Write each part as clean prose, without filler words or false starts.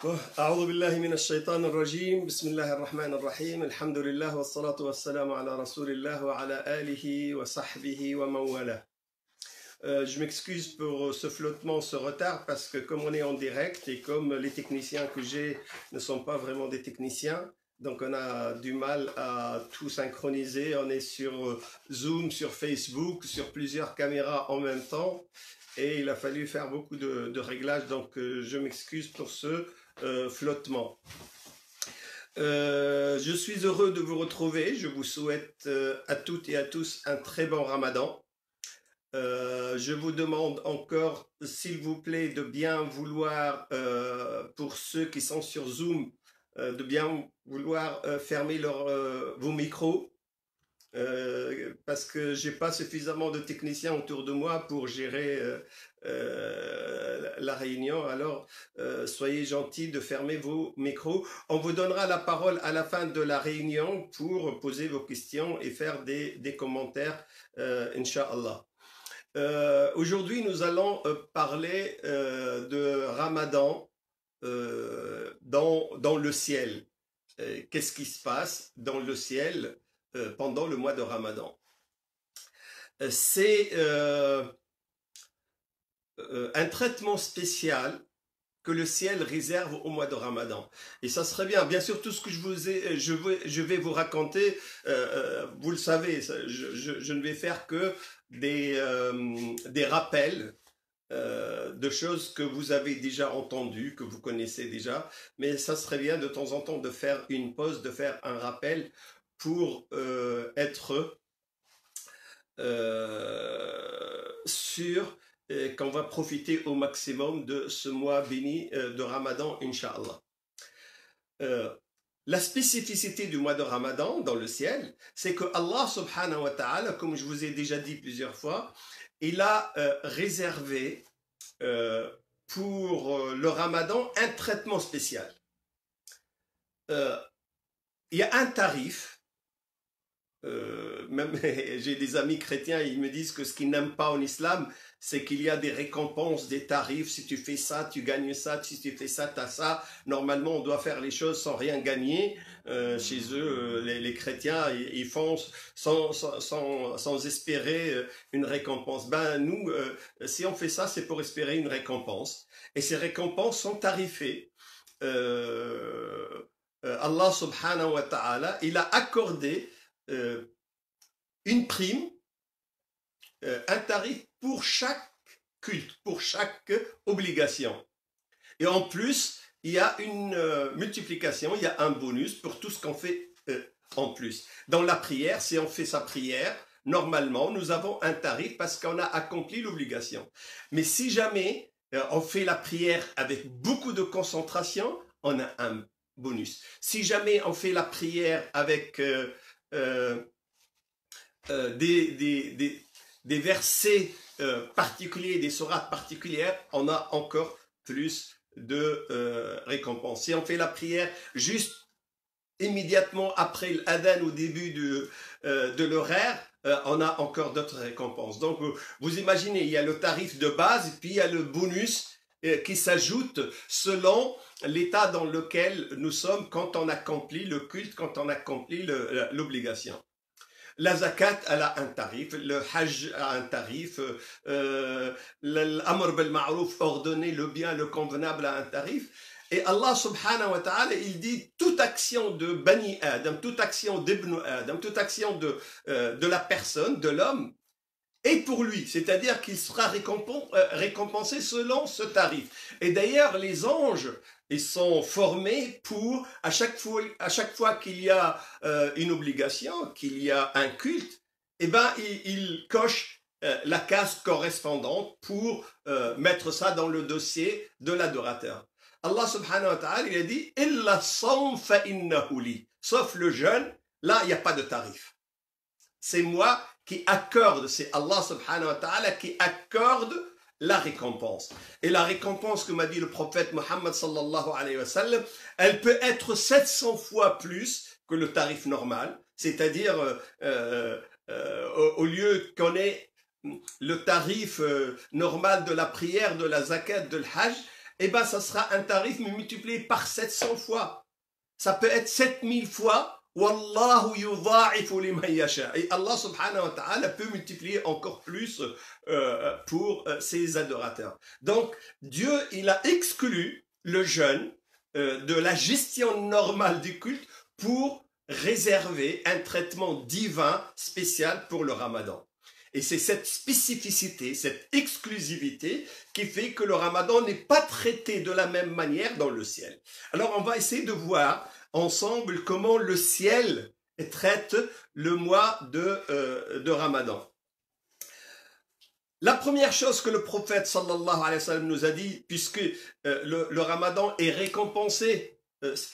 أعوذ بالله من الشيطان الرجيم بسم الله الرحمن الرحيم الحمد لله والصلاة والسلام على رسول الله وعلى آله وصحبه ومن والاه. Je m'excuse pour ce flottement, ce retard, parce que comme on est en direct et comme les techniciens que j'ai ne sont pas vraiment des techniciens, donc on a du mal à tout synchroniser. On est sur Zoom, sur Facebook, sur plusieurs caméras en même temps, et il a fallu faire beaucoup de réglages, donc je m'excuse pour ce flottement. Je suis heureux de vous retrouver. Je vous souhaite à toutes et à tous un très bon Ramadan. Je vous demande encore, s'il vous plaît, de bien vouloir, pour ceux qui sont sur Zoom, de bien vouloir fermer vos micros, parce que j'ai pas suffisamment de techniciens autour de moi pour gérer la réunion. Alors soyez gentils de fermer vos micros. On vous donnera la parole à la fin de la réunion pour poser vos questions et faire des commentaires, Inch'Allah. Aujourd'hui, nous allons parler de Ramadan dans le ciel. Qu'est-ce qui se passe dans le ciel pendant le mois de Ramadan? C'est un traitement spécial que le ciel réserve au mois de Ramadan. Et ça serait bien. Bien sûr, tout ce que je vais vous raconter, vous le savez, je ne vais faire que des rappels de choses que vous avez déjà entendues, que vous connaissez déjà. Mais ça serait bien de temps en temps de faire une pause, de faire un rappel pour être sûr qu'on va profiter au maximum de ce mois béni de Ramadan, Inch'Allah. La spécificité du mois de Ramadan dans le ciel, c'est que Allah subhanahu wa ta'ala, comme je vous ai déjà dit plusieurs fois, il a réservé pour le Ramadan un traitement spécial. Il y a un tarif. Même j'ai des amis chrétiens, ils me disent que ce qu'ils n'aiment pas en islam, c'est qu'il y a des récompenses, des tarifs. Si tu fais ça, tu gagnes ça. Si tu fais ça, tu as ça. Normalement, on doit faire les choses sans rien gagner. Chez eux, les chrétiens, ils font sans espérer une récompense. Ben nous, si on fait ça, c'est pour espérer une récompense. Et ces récompenses sont tarifées. Allah subhanahu wa ta'ala, il a accordé une prime, un tarif pour chaque culte, pour chaque obligation. Et en plus, il y a une multiplication, il y a un bonus pour tout ce qu'on fait en plus. Dans la prière, si on fait sa prière, normalement, nous avons un tarif parce qu'on a accompli l'obligation. Mais si jamais on fait la prière avec beaucoup de concentration, on a un bonus. Si jamais on fait la prière avec des versets particuliers, des sourates particulières, on a encore plus de récompenses. Si on fait la prière juste immédiatement après l'adhan, au début de l'horaire, on a encore d'autres récompenses. Donc vous imaginez, il y a le tarif de base, puis il y a le bonus qui s'ajoute selon l'état dans lequel nous sommes quand on accomplit le culte, quand on accomplit l'obligation. La zakat, elle a un tarif, le hajj a un tarif, l'amr bil ma'rouf, ordonner le bien, le convenable a un tarif. Et Allah subhanahu wa ta'ala, il dit toute action de Bani Adam, toute action d'Ibn Adam, toute action de la personne, de l'homme, et pour lui, c'est-à-dire qu'il sera récompensé selon ce tarif. Et d'ailleurs, les anges, ils sont formés pour, à chaque fois qu'il y a une obligation, qu'il y a un culte, eh ben, ils cochent la case correspondante pour mettre ça dans le dossier de l'adorateur. Allah subhanahu wa ta'ala, il a dit « Illa sawm fa innahu li » sauf le jeûne, là, il n'y a pas de tarif. C'est moi qui accorde, c'est Allah subhanahu wa ta'ala qui accorde la récompense. Et la récompense, comme a dit le prophète Mohammed sallallahu alayhi wa sallam, elle peut être 700 fois plus que le tarif normal, c'est-à-dire au lieu qu'on ait le tarif normal de la prière, de la zakat, de l'hajj, eh ben, ça sera un tarif multiplié par 700 fois. Ça peut être 7000 fois. Wallahu yudha'ifu liman yasha. Et Allah subhanahu wa ta'ala peut multiplier encore plus pour ses adorateurs. Donc, Dieu, il a exclu le jeûne de la gestion normale du culte pour réserver un traitement divin spécial pour le Ramadan. Et c'est cette spécificité, cette exclusivité qui fait que le Ramadan n'est pas traité de la même manière dans le ciel. Alors on va essayer de voir ensemble comment le ciel traite le mois de Ramadan. La première chose que le prophète sallallahu alayhi wa sallam nous a dit, puisque le Ramadan est récompensé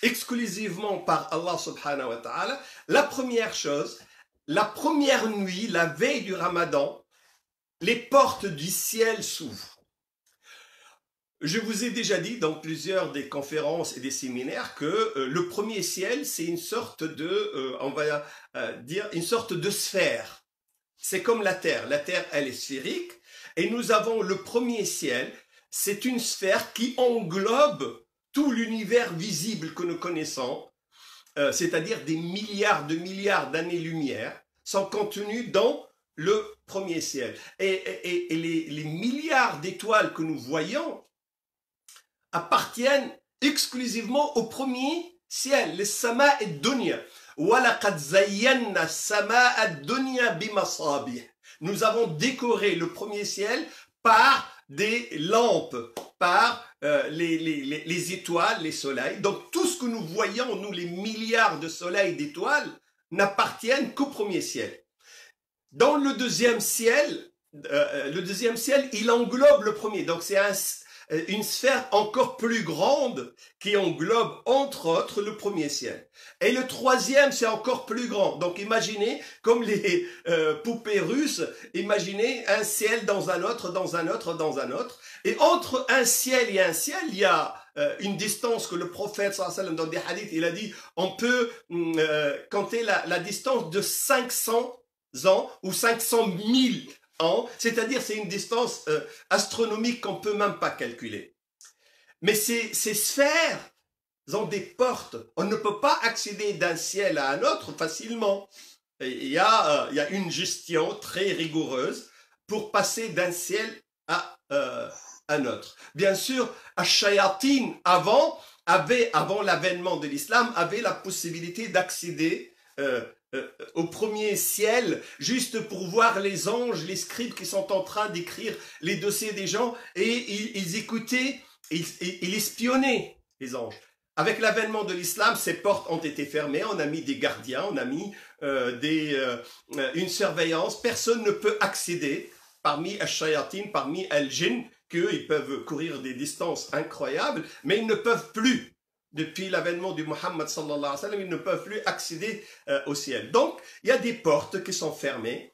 exclusivement par Allah subhanahu wa ta'ala, la première chose, la première nuit, la veille du Ramadan, les portes du ciel s'ouvrent. Je vous ai déjà dit dans plusieurs des conférences et des séminaires que le premier ciel, c'est une sorte de, on va dire, une sorte de sphère. C'est comme la Terre. La Terre, elle est sphérique. Et nous avons le premier ciel. C'est une sphère qui englobe tout l'univers visible que nous connaissons, c'est-à-dire des milliards d'années-lumière, sont contenus dans le premier ciel. Et les milliards d'étoiles que nous voyons appartiennent exclusivement au premier ciel, le sama et dunya. وَلَقَدْ زَيَّنَّا السَّمَاءَ الدُّنْيَا بِمَصَابِيحَ. Nous avons décoré le premier ciel par des lampes, par les étoiles, les soleils. Donc tout ce que nous voyons, nous, les milliards de soleils, d'étoiles, n'appartiennent qu'au premier ciel. Dans le deuxième ciel, il englobe le premier. Donc c'est une sphère encore plus grande qui englobe entre autres le premier ciel. Et le troisième, c'est encore plus grand. Donc imaginez, comme les poupées russes, imaginez un ciel dans un autre, dans un autre, dans un autre. Et entre un ciel et un ciel, il y a une distance que le prophète sallallahu alayhi wa sallam, dans des hadiths, il a dit, on peut compter la distance de 500 ans ou 500 000 ans, c'est-à-dire c'est une distance astronomique qu'on peut même pas calculer. Mais ces sphères ont des portes. On ne peut pas accéder d'un ciel à un autre facilement. Il y a une gestion très rigoureuse pour passer d'un ciel à un autre. Bien sûr, Ash-Shayatin, avant l'avènement de l'islam, avait la possibilité d'accéder au premier ciel, juste pour voir les anges, les scribes qui sont en train d'écrire les dossiers des gens, et ils écoutaient, ils espionnaient les anges. Avec l'avènement de l'islam, ces portes ont été fermées, on a mis des gardiens, on a mis une surveillance, personne ne peut accéder parmi Ash-Shayatin, parmi Al-Jinn, qu'ils peuvent courir des distances incroyables, mais ils ne peuvent plus. Depuis l'avènement du Muhammad sallallahu alayhi wa sallam, ils ne peuvent plus accéder au ciel. Donc, il y a des portes qui sont fermées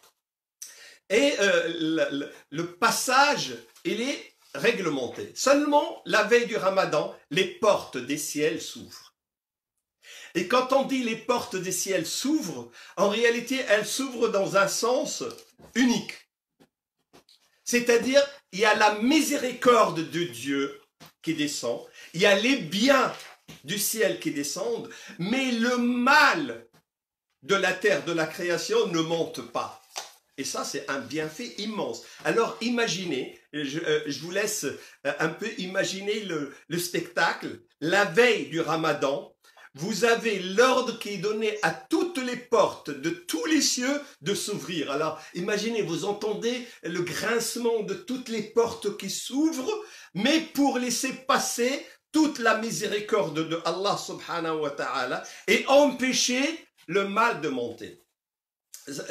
et le passage, il est réglementé. Seulement, la veille du Ramadan, les portes des ciels s'ouvrent. Et quand on dit les portes des ciels s'ouvrent, en réalité, elles s'ouvrent dans un sens unique. C'est-à-dire, il y a la miséricorde de Dieu qui descend, il y a les biens du ciel qui descendent, mais le mal de la terre, de la création ne monte pas. Et ça, c'est un bienfait immense. Alors imaginez, je vous laisse un peu imaginer le spectacle. La veille du Ramadan, vous avez l'ordre qui est donné à toutes les portes de tous les cieux de s'ouvrir. Alors imaginez, vous entendez le grincement de toutes les portes qui s'ouvrent, mais pour laisser passer toute la miséricorde de Allah subhanahu wa ta'ala et empêcher le mal de monter.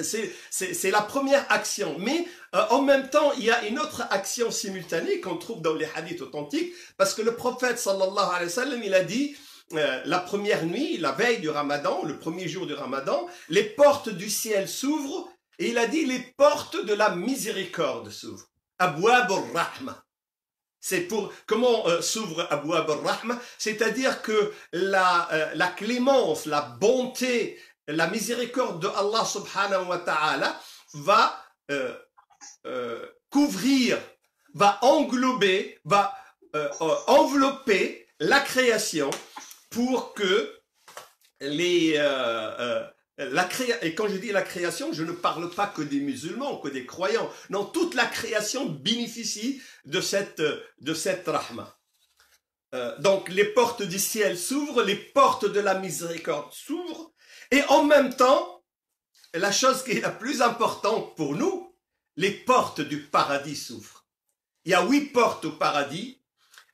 C'est la première action. Mais en même temps, il y a une autre action simultanée qu'on trouve dans les hadiths authentiques, parce que le prophète sallallahu alayhi wa sallam, il a dit, la première nuit, la veille du Ramadan, le premier jour du Ramadan, les portes du ciel s'ouvrent, et il a dit, les portes de la miséricorde s'ouvrent. Abwab al-Rahma. C'est pour comment s'ouvre Abwab al-Rahma, c'est-à-dire que la clémence, la bonté, la miséricorde de Allah subhanahu wa ta'ala va couvrir, va englober, va envelopper la création pour que et quand je dis la création, je ne parle pas que des musulmans, que des croyants. Non, toute la création bénéficie de cette rahma. Donc les portes du ciel s'ouvrent, les portes de la miséricorde s'ouvrent, et en même temps, la chose qui est la plus importante pour nous, les portes du paradis s'ouvrent. Il y a 8 portes au paradis.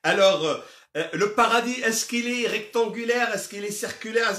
Alors, le paradis, est-ce qu'il est rectangulaire, est-ce qu'il est circulaire?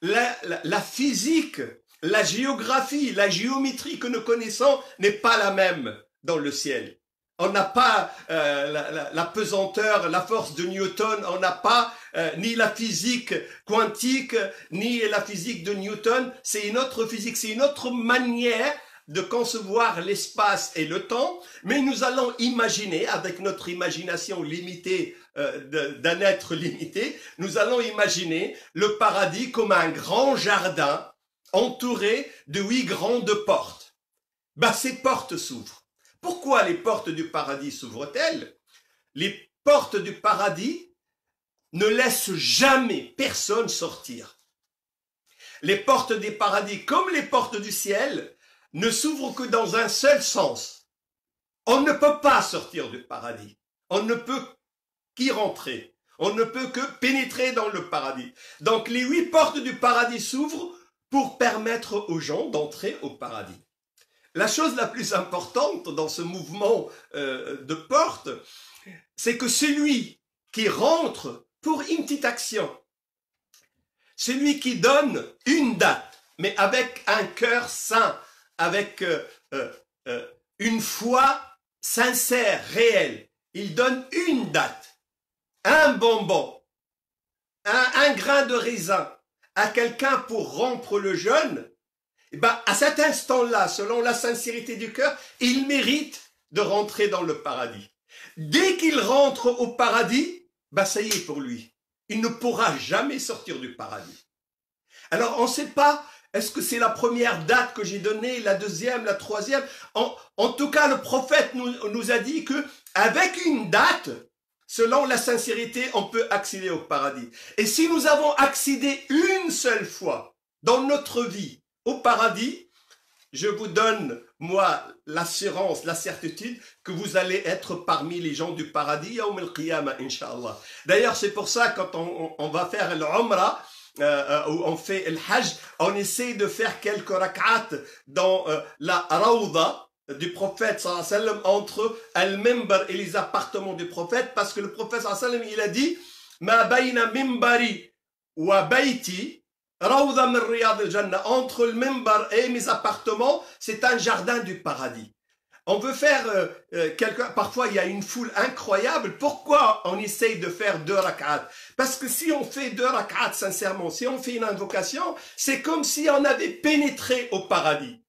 La physique, la géographie, la géométrie que nous connaissons n'est pas la même dans le ciel. On n'a pas la pesanteur, la force de Newton, on n'a pas ni la physique quantique, ni la physique de Newton. C'est une autre physique, c'est une autre manière de concevoir l'espace et le temps, mais nous allons imaginer, avec notre imagination limitée d'un être limité, nous allons imaginer le paradis comme un grand jardin entouré de 8 grandes portes. Ces portes s'ouvrent. Pourquoi les portes du paradis s'ouvrent-elles? Les portes du paradis ne laissent jamais personne sortir. Les portes des paradis, comme les portes du ciel, ne s'ouvrent que dans un seul sens. On ne peut pas sortir du paradis. On ne peut qu'y rentrer. On ne peut que pénétrer dans le paradis. Donc les 8 portes du paradis s'ouvrent pour permettre aux gens d'entrer au paradis. La chose la plus importante dans ce mouvement de porte, c'est que celui qui rentre pour une petite action, celui qui donne une date, mais avec un cœur saint, avec une foi sincère, réelle, il donne une date, un bonbon, un grain de raisin à quelqu'un pour rompre le jeûne, à cet instant-là, selon la sincérité du cœur, il mérite de rentrer dans le paradis. Dès qu'il rentre au paradis, ça y est pour lui. Il ne pourra jamais sortir du paradis. Alors, on ne sait pas, est-ce que c'est la première date que j'ai donnée, la deuxième, la troisième? En tout cas, le prophète nous a dit que avec une date, selon la sincérité, on peut accéder au paradis. Et si nous avons accédé une seule fois dans notre vie au paradis, je vous donne, moi, l'assurance, la certitude que vous allez être parmi les gens du paradis, Yawm al-Qiyamah, Inch'Allah. D'ailleurs, c'est pour ça, quand on va faire l'Umrah, où on fait le Hajj, on essaie de faire quelques rak'at dans la Rawda du prophète, sallallahu alayhi wa sallam, entre Al-Mimbar et les appartements du prophète, parce que le prophète, sallallahu alayhi wa sallam, il a dit « Ma bayna mimbari wa bayti » entre le mimbar et mes appartements, c'est un jardin du paradis. On veut faire parfois il y a une foule incroyable. Pourquoi on essaye de faire 2 rak'at? Parce que si on fait 2 rak'at sincèrement, si on fait une invocation, c'est comme si on avait pénétré au paradis.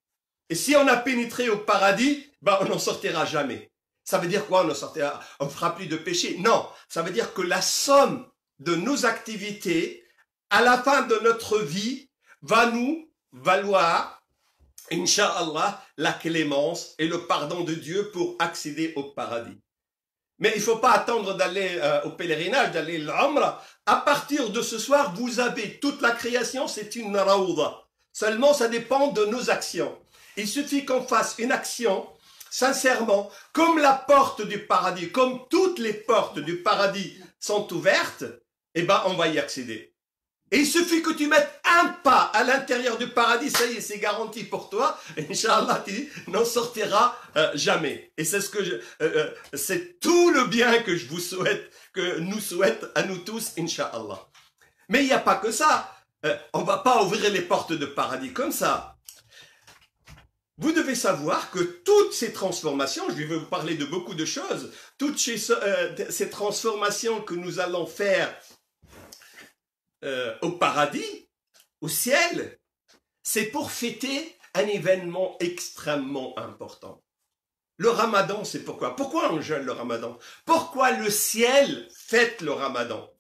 Et si on a pénétré au paradis, on n'en sortira jamais. Ça veut dire quoi? On ne fera plus de péché? Non, ça veut dire que la somme de nos activités à la fin de notre vie, va nous valoir, Inch'Allah, la clémence et le pardon de Dieu pour accéder au paradis. Mais il ne faut pas attendre d'aller au pèlerinage, d'aller à l'Umrah. À partir de ce soir, vous avez toute la création, c'est une rawda. Seulement, ça dépend de nos actions. Il suffit qu'on fasse une action, sincèrement, comme la porte du paradis, comme toutes les portes du paradis sont ouvertes, on va y accéder. Et il suffit que tu mettes un pas à l'intérieur du paradis, ça y est, c'est garanti pour toi. Inch'Allah, tu n'en sortiras jamais. Et c'est c'est tout le bien que je vous souhaite, que nous souhaite à nous tous, Inch'Allah. Mais il n'y a pas que ça. On ne va pas ouvrir les portes de paradis comme ça. Vous devez savoir que toutes ces transformations, je vais vous parler de beaucoup de choses, toutes ces transformations que nous allons faire au paradis, au ciel, c'est pour fêter un événement extrêmement important. Le ramadan, c'est pourquoi? Pourquoi on jeûne le ramadan? Pourquoi le ciel fête le ramadan?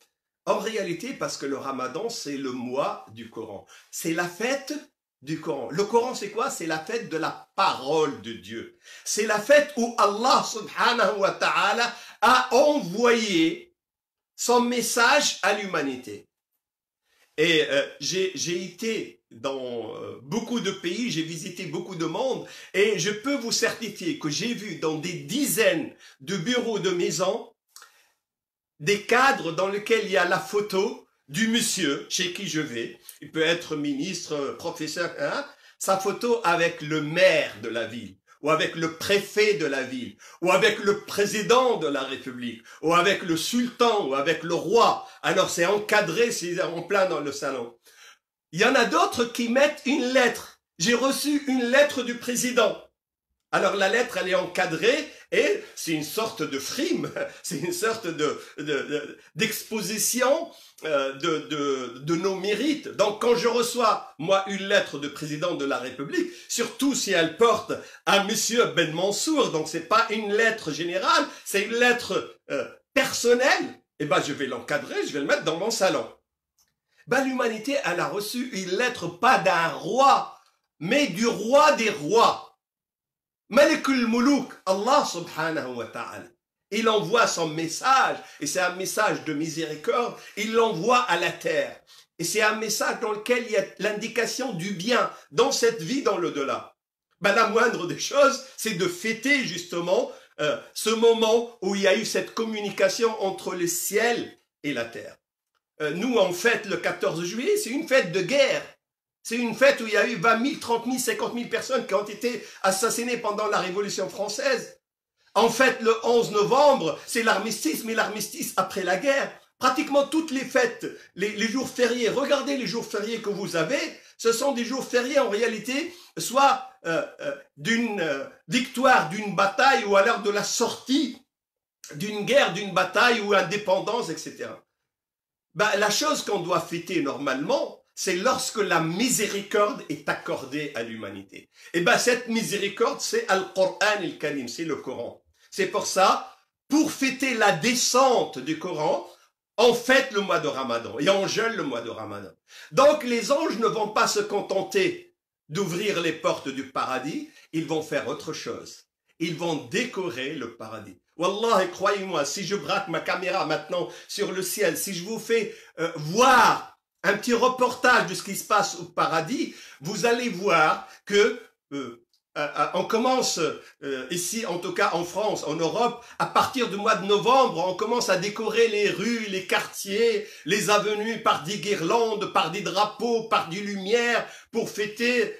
En réalité, parce que le ramadan, c'est le mois du Coran. C'est la fête du Coran. Le Coran, c'est quoi? C'est la fête de la parole de Dieu. C'est la fête où Allah subhanahu wa ta'ala a envoyé son message à l'humanité. Et j'ai été dans beaucoup de pays, j'ai visité beaucoup de monde, et je peux vous certifier que j'ai vu dans des dizaines de bureaux de maison des cadres dans lesquels il y a la photo du monsieur chez qui je vais. Il peut être ministre, professeur, hein, sa photo avec le maire de la ville, ou avec le préfet de la ville, ou avec le président de la République, ou avec le sultan, ou avec le roi. Alors c'est encadré, c'est en plein dans le salon. Il y en a d'autres qui mettent une lettre. J'ai reçu une lettre du président. Alors la lettre, elle est encadrée et c'est une sorte de frime, c'est une sorte d'exposition de nos mérites. Donc quand je reçois, moi, une lettre de président de la République, surtout si elle porte à Monsieur Ben Mansour, donc c'est pas une lettre générale, c'est une lettre personnelle, eh ben je vais l'encadrer, je vais le mettre dans mon salon. Ben l'humanité, elle a reçu une lettre pas d'un roi, mais du roi des rois. Malikul Muluk, Allah subhanahu wa ta'ala. Il envoie son message, et c'est un message de miséricorde, il l'envoie à la terre. Et c'est un message dans lequel il y a l'indication du bien dans cette vie, dans l'au-delà. Ben, la moindre des choses, c'est de fêter justement ce moment où il y a eu cette communication entre le ciel et la terre. Nous, on fête le 14 juillet, c'est une fête de guerre. C'est une fête où il y a eu 20 000, 30 000, 50 000 personnes qui ont été assassinées pendant la Révolution française. En fait, le 11 novembre, c'est l'armistice, mais l'armistice après la guerre. Pratiquement toutes les fêtes, les jours fériés, regardez les jours fériés que vous avez, ce sont des jours fériés en réalité, soit d'une victoire, d'une bataille, ou alors de la sortie d'une guerre, d'une bataille, ou indépendance, etc. Ben, la chose qu'on doit fêter normalement, c'est lorsque la miséricorde est accordée à l'humanité. Et ben cette miséricorde, c'est Al-Qur'an al-Karim, c'est le Coran. C'est pour ça, pour fêter la descente du Coran, on fête le mois de Ramadan et on jeûne le mois de Ramadan. Donc les anges ne vont pas se contenter d'ouvrir les portes du paradis, ils vont faire autre chose. Ils vont décorer le paradis. Wallah, croyez-moi, si je braque ma caméra maintenant sur le ciel, si je vous fais voir un petit reportage de ce qui se passe au paradis, vous allez voir que on commence ici, en tout cas en France, en Europe, à partir du mois de novembre, on commence à décorer les rues, les quartiers, les avenues par des guirlandes, par des drapeaux, par des lumières, pour fêter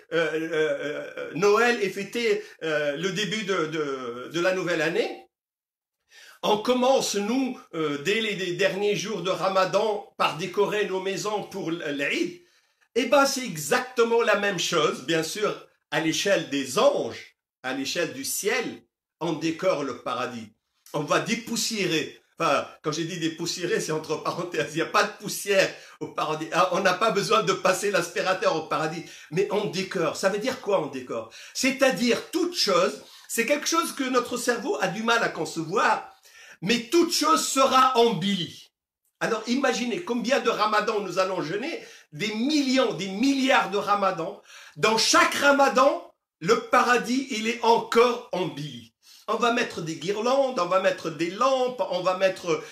Noël et fêter le début de la nouvelle année. On commence, nous, dès les derniers jours de Ramadan, par décorer nos maisons pour l'Eid. Eh bien, c'est exactement la même chose, bien sûr, à l'échelle des anges, à l'échelle du ciel, on décore le paradis. On va dépoussiérer. Enfin, quand j'ai dit dépoussiérer, c'est entre parenthèses. Il n'y a pas de poussière au paradis. On n'a pas besoin de passer l'aspirateur au paradis. Mais on décore. Ça veut dire quoi, on décore? C'est-à-dire, toute chose, c'est quelque chose que notre cerveau a du mal à concevoir, mais toute chose sera embellie. Alors imaginez combien de ramadans nous allons jeûner, des millions, des milliards de ramadans. Dans chaque ramadan, le paradis, il est encore embelli. On va mettre des guirlandes, on va mettre des lampes, on va mettre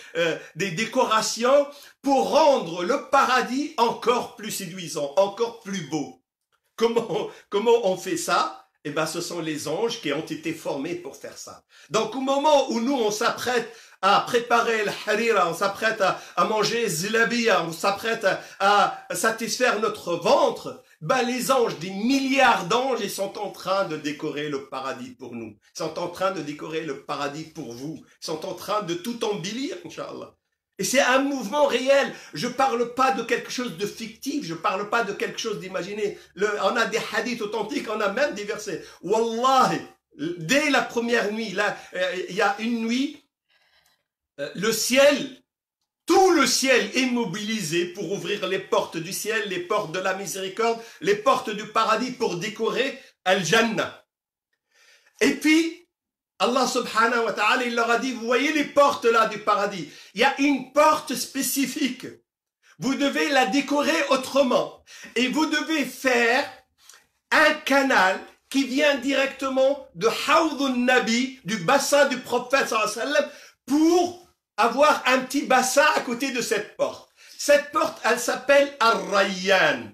des décorations pour rendre le paradis encore plus séduisant, encore plus beau. Comment on fait ça? Eh bien, ce sont les anges qui ont été formés pour faire ça. Donc, au moment où nous, on s'apprête à préparer le harira, on s'apprête à manger zilabia, on s'apprête à satisfaire notre ventre, ben les anges, des milliards d'anges, ils sont en train de décorer le paradis pour nous. Ils sont en train de décorer le paradis pour vous. Ils sont en train de tout embellir, Inch'Allah. Et c'est un mouvement réel. Je parle pas de quelque chose de fictif, je parle pas de quelque chose d'imaginé. On a des hadiths authentiques, on a même des versets. Wallahi, dès la première nuit, là, il y a une nuit, le ciel, tout le ciel est mobilisé pour ouvrir les portes du ciel, les portes de la miséricorde, les portes du paradis pour décorer Al-Jannah. Et puis, Allah subhanahu wa ta'ala, il leur a dit, vous voyez les portes là du paradis, il y a une porte spécifique. Vous devez la décorer autrement. Et vous devez faire un canal qui vient directement de Hawdun Nabi, du bassin du prophète sallallahu alayhi wa sallam, pour avoir un petit bassin à côté de cette porte. Cette porte, elle s'appelle Ar-Rayyan.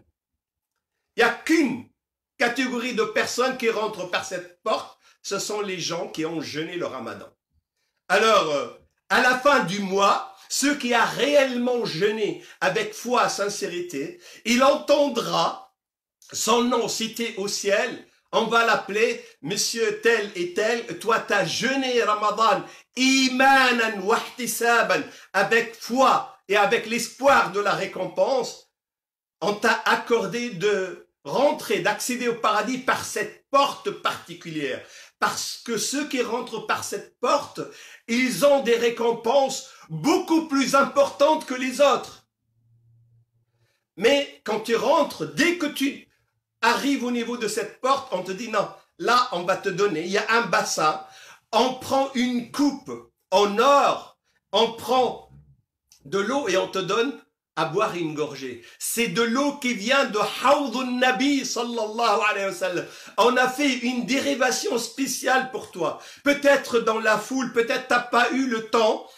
Il n'y a qu'une catégorie de personnes qui rentrent par cette porte, ce sont les gens qui ont jeûné le Ramadan. Alors, à la fin du mois, ceux qui a réellement jeûné avec foi et sincérité, il entendra son nom cité au ciel. On va l'appeler monsieur tel et tel, toi t'as jeûné Ramadan imanan wa ihtisaban, avec foi et avec l'espoir de la récompense. On t'a accordé de rentrer, d'accéder au paradis par cette porte particulière. Parce que ceux qui rentrent par cette porte, ils ont des récompenses beaucoup plus importantes que les autres. Mais quand tu rentres, dès que tu arrives au niveau de cette porte, on te dit non, là on va te donner, il y a un bassin, on prend une coupe en or, on prend de l'eau et on te donne à boire une gorgée. C'est de l'eau qui vient de Hawdun Nabi sallallahu alayhi wa sallam. On a fait une dérivation spéciale pour toi. Peut-être dans la foule, peut-être t'as pas eu le temps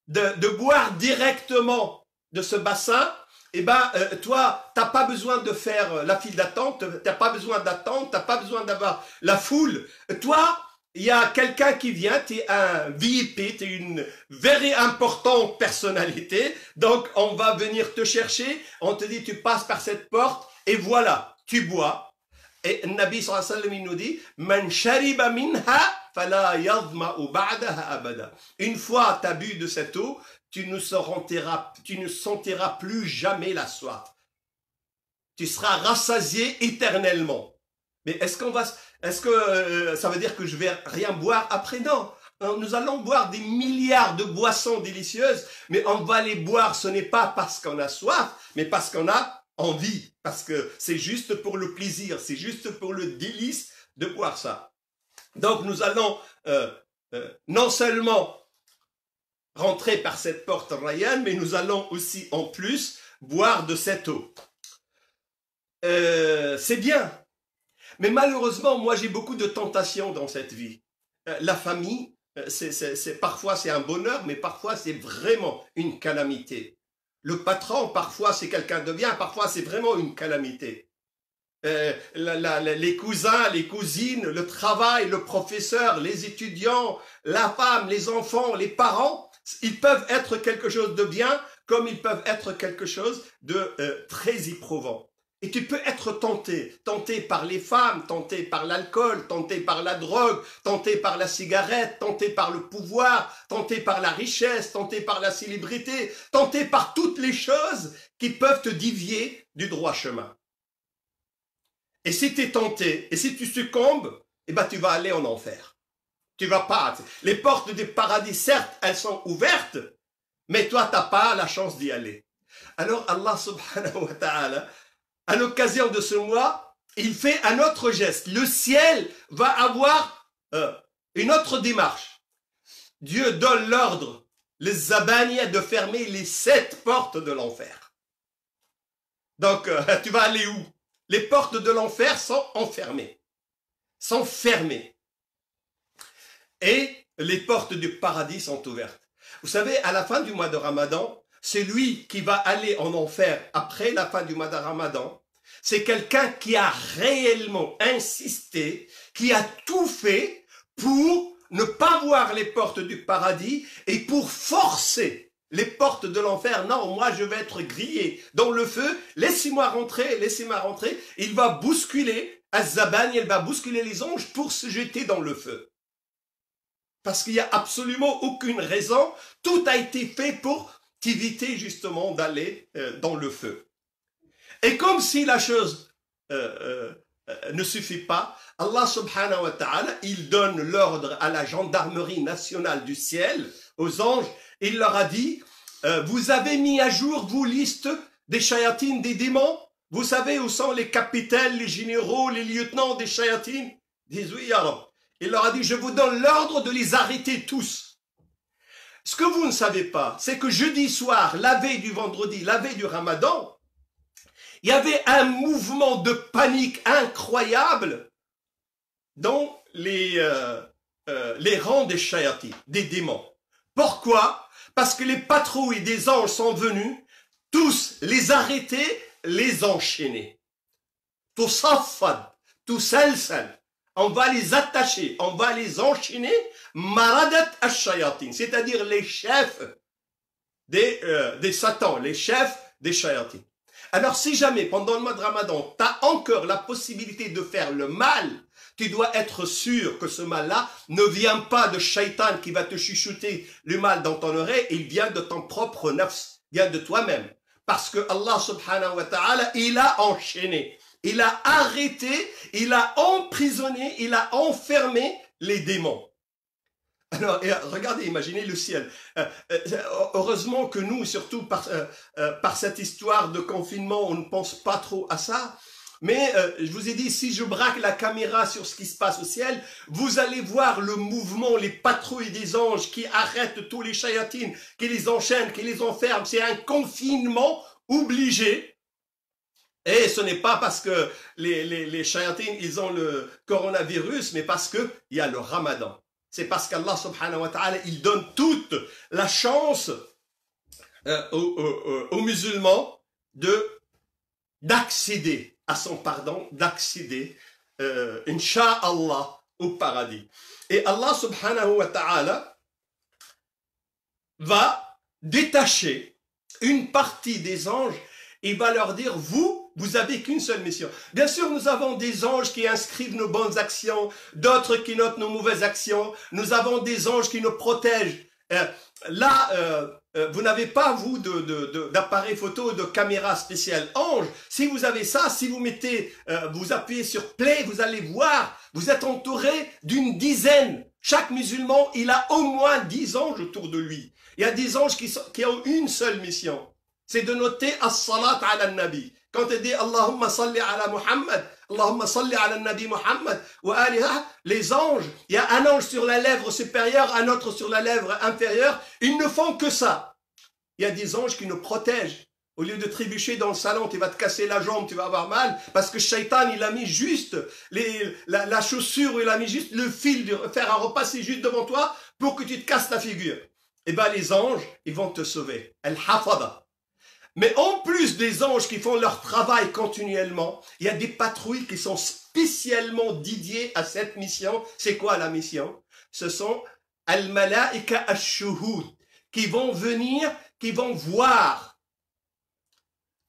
de boire directement de ce bassin. Eh ben, toi, t'as pas besoin de faire la file d'attente, t'as pas besoin d'attendre, t'as pas besoin d'avoir la foule. Toi, il y a quelqu'un qui vient, tu es un VIP, tu es une very importante personnalité, donc on va venir te chercher, on te dit tu passes par cette porte, et voilà, tu bois. Et le Nabi sallallahu alayhi wa sallam, il nous dit, Man shariba minha, fala yadma'u ba'daha abada. Une fois tu as bu de cette eau, tu ne sentiras plus jamais la soif. Tu seras rassasié éternellement. Mais est-ce que ça veut dire que je vais rien boire après? Non. Nous allons boire des milliards de boissons délicieuses, mais on va les boire, ce n'est pas parce qu'on a soif, mais parce qu'on a envie, parce que c'est juste pour le plaisir, c'est juste pour le délice de boire ça. Donc nous allons non seulement rentrer par cette porte Rayyan, mais nous allons aussi en plus boire de cette eau. C'est bien. Mais malheureusement, moi j'ai beaucoup de tentations dans cette vie. La famille, parfois c'est un bonheur, mais parfois c'est vraiment une calamité. Le patron, parfois c'est quelqu'un de bien, parfois c'est vraiment une calamité. Les cousins, les cousines, le travail, le professeur, les étudiants, la femme, les enfants, les parents, ils peuvent être quelque chose de bien, comme ils peuvent être quelque chose de très éprouvant. Et tu peux être tenté par les femmes, tenté par l'alcool, tenté par la drogue, tenté par la cigarette, tenté par le pouvoir, tenté par la richesse, tenté par la célébrité, tenté par toutes les choses qui peuvent te dévier du droit chemin. Et si tu es tenté, et si tu succombes, eh ben tu vas aller en enfer. Tu vas pas. Les portes du paradis, certes, elles sont ouvertes, mais toi, tu n'as pas la chance d'y aller. Alors Allah subhanahu wa ta'ala, à l'occasion de ce mois, il fait un autre geste. Le ciel va avoir une autre démarche. Dieu donne l'ordre, les Zabaniya, de fermer les 7 portes de l'enfer. Donc, tu vas aller où? Les portes de l'enfer sont enfermées, sont fermées. Et les portes du paradis sont ouvertes. Vous savez, à la fin du mois de Ramadan, c'est lui qui va aller en enfer après la fin du mois de Ramadan. C'est quelqu'un qui a réellement insisté, qui a tout fait pour ne pas voir les portes du paradis et pour forcer les portes de l'enfer. Non, moi je vais être grillé dans le feu, laissez-moi rentrer, laissez-moi rentrer. Il va bousculer Az-Zaban, il va bousculer les anges pour se jeter dans le feu. Parce qu'il n'y a absolument aucune raison, tout a été fait pour éviter justement d'aller dans le feu. Et comme si la chose ne suffit pas, Allah subhanahu wa ta'ala, il donne l'ordre à la gendarmerie nationale du ciel, aux anges, il leur a dit, vous avez mis à jour vos listes des shayatines, des démons? Vous savez où sont les capitaines, les généraux, les lieutenants des shayatines? Ils disent oui, ya Rab. Il leur a dit, je vous donne l'ordre de les arrêter tous. Ce que vous ne savez pas, c'est que jeudi soir, la veille du vendredi, la veille du Ramadan, il y avait un mouvement de panique incroyable dans les rangs des shayatines, des démons. Pourquoi? Parce que les patrouilles des anges sont venus, tous les arrêter, les enchaîner. Tout saffad, tout salsal. On va les attacher, on va les enchaîner, maradat ash-shayatin, c'est-à-dire les chefs des satans, les chefs des shayatin. Alors si jamais pendant le mois de Ramadan, tu as encore la possibilité de faire le mal, tu dois être sûr que ce mal-là ne vient pas de shaitan qui va te chuchoter le mal dans ton oreille, il vient de ton propre nafs, vient de toi-même. Parce que Allah subhanahu wa ta'ala, il a enchaîné, il a arrêté, il a emprisonné, il a enfermé les démons. Alors, regardez, imaginez le ciel. Heureusement que nous, surtout par cette histoire de confinement, on ne pense pas trop à ça. Mais je vous ai dit, si je braque la caméra sur ce qui se passe au ciel, vous allez voir le mouvement, les patrouilles des anges qui arrêtent tous les shayatines, qui les enchaînent, qui les enferment. C'est un confinement obligé. Et ce n'est pas parce que les shayatines, ils ont le coronavirus, mais parce qu'il y a le ramadan. C'est parce qu'Allah subhanahu wa ta'ala, il donne toute la chance aux musulmans d'accéder à son pardon, d'accéder, incha'Allah, au paradis. Et Allah subhanahu wa ta'ala va détacher une partie des anges et va leur dire, vous avez qu'une seule mission. Bien sûr, nous avons des anges qui inscrivent nos bonnes actions, d'autres qui notent nos mauvaises actions. Nous avons des anges qui nous protègent. Vous n'avez pas, vous, d'appareil photo, de caméra spéciale ange. Si vous avez ça, si vous mettez, vous appuyez sur play, vous allez voir, vous êtes entouré d'une dizaine. Chaque musulman, il a au moins 10 anges autour de lui. Il y a des anges qui ont une seule mission. C'est de noter as-salat ala nabi. Quand il dit Allahumma salli ala Muhammad, Allahumma salli ala nabi Muhammad, wa aliha, les anges, il y a un ange sur la lèvre supérieure, un autre sur la lèvre inférieure, ils ne font que ça. Il y a des anges qui nous protègent. Au lieu de trébucher dans le salon, tu vas te casser la jambe, tu vas avoir mal, parce que Shaitan, il a mis juste la chaussure, il a mis juste le fil de faire un repas, c'est juste devant toi, pour que tu te casses la figure. Eh bien, les anges, ils vont te sauver. Al-Hafada. Mais en plus des anges qui font leur travail continuellement, il y a des patrouilles qui sont spécialement dédiées à cette mission. C'est quoi la mission? Ce sont al-malaika ash-shuhud qui vont venir, qui vont voir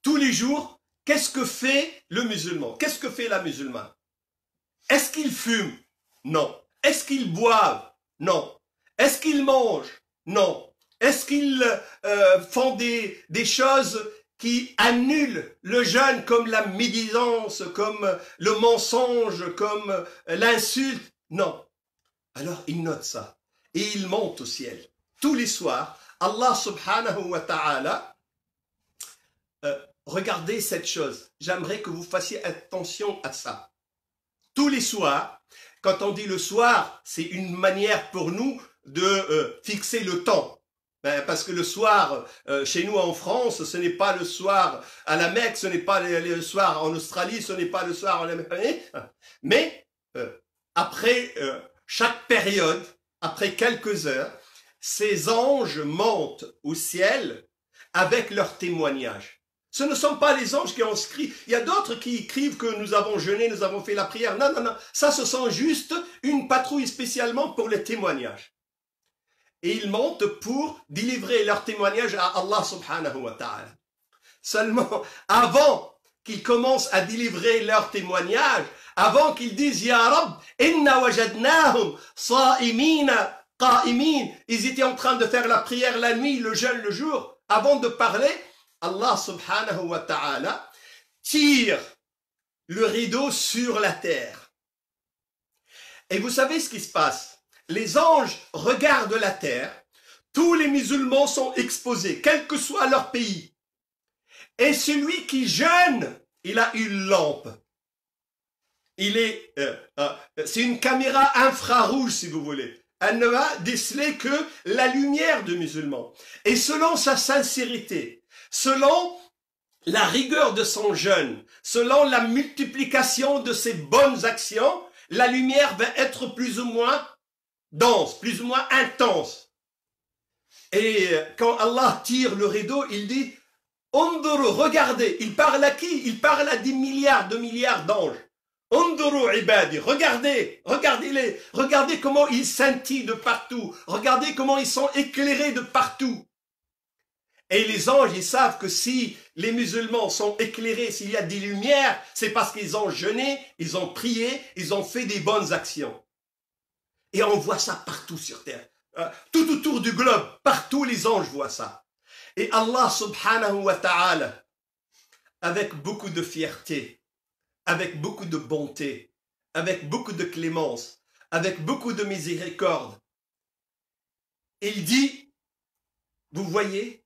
tous les jours qu'est-ce que fait le musulman, qu'est-ce que fait la musulmane. Est-ce qu'ils fument? Non. Est-ce qu'ils boivent? Non. Est-ce qu'ils mangent? Non. Est-ce qu'ils font des choses qui annulent le jeûne, comme la médisance, comme le mensonge, comme l'insulte? Non. Alors ils notent ça et ils montent au ciel. Tous les soirs, Allah subhanahu wa ta'ala, regardez cette chose. J'aimerais que vous fassiez attention à ça. Tous les soirs, quand on dit le soir, c'est une manière pour nous de fixer le temps. Parce que le soir, chez nous en France, ce n'est pas le soir à la Mecque, ce n'est pas le soir en Australie, ce n'est pas le soir en Amérique. Mais après chaque période, après quelques heures, ces anges montent au ciel avec leur témoignage. Ce ne sont pas les anges qui ont écrit. Il y a d'autres qui écrivent que nous avons jeûné, nous avons fait la prière. Non, non, non. Ça, ce sont juste une patrouille spécialement pour les témoignages. Et ils montent pour délivrer leur témoignage à Allah subhanahu wa ta'ala. Seulement, avant qu'ils commencent à délivrer leur témoignage, avant qu'ils disent « Ya Rab, inna wajadnahum sa'imina qa'imin » ils étaient en train de faire la prière la nuit, le jeûne le jour. Avant de parler, Allah subhanahu wa ta'ala tire le rideau sur la terre. Et vous savez ce qui se passe? Les anges regardent la terre, tous les musulmans sont exposés, quel que soit leur pays. Et celui qui jeûne, il a une lampe. C'est une caméra infrarouge, si vous voulez. Elle ne va déceler que la lumière de musulman. Et selon sa sincérité, selon la rigueur de son jeûne, selon la multiplication de ses bonnes actions, la lumière va être plus ou moins dense, plus ou moins intense. Et quand Allah tire le rideau, il dit Unduru, regardez. Il parle à qui? Il parle à des milliards d'anges. Unduru ibadi, regardez, regardez-les, regardez comment ils scintillent de partout, regardez comment ils sont éclairés de partout. Et les anges, ils savent que si les musulmans sont éclairés, s'il y a des lumières, c'est parce qu'ils ont jeûné, ils ont prié, ils ont fait des bonnes actions. Et on voit ça partout sur terre. Tout autour du globe, partout les anges voient ça. Et Allah subhanahu wa ta'ala, avec beaucoup de fierté, avec beaucoup de bonté, avec beaucoup de clémence, avec beaucoup de miséricorde, il dit, vous voyez,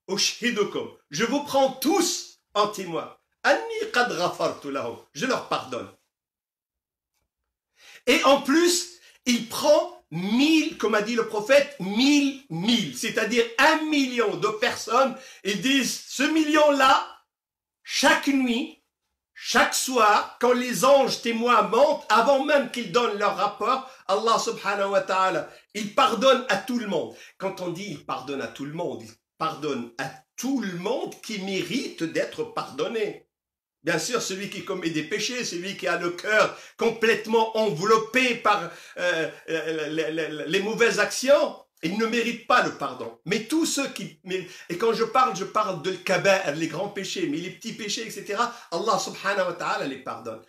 Ushhidukum, je vous prends tous en témoin. Anni qad ghafartu lahum, je leur pardonne. Et en plus, il prend 1000, comme a dit le prophète, 1000, c'est-à-dire 1 million de personnes. Ils disent, ce million-là, chaque nuit, chaque soir, quand les anges témoins montent, avant même qu'ils donnent leur rapport, Allah subhanahu wa ta'ala, il pardonne à tout le monde. Quand on dit il pardonne à tout le monde, il pardonne à tout le monde qui mérite d'être pardonné. Bien sûr, celui qui commet des péchés, celui qui a le cœur complètement enveloppé par les mauvaises actions, il ne mérite pas le pardon. Mais tous ceux qui... Et quand je parle de l'kaba'ir, les grands péchés, mais les petits péchés, etc., Allah subhanahu wa ta'ala les pardonne.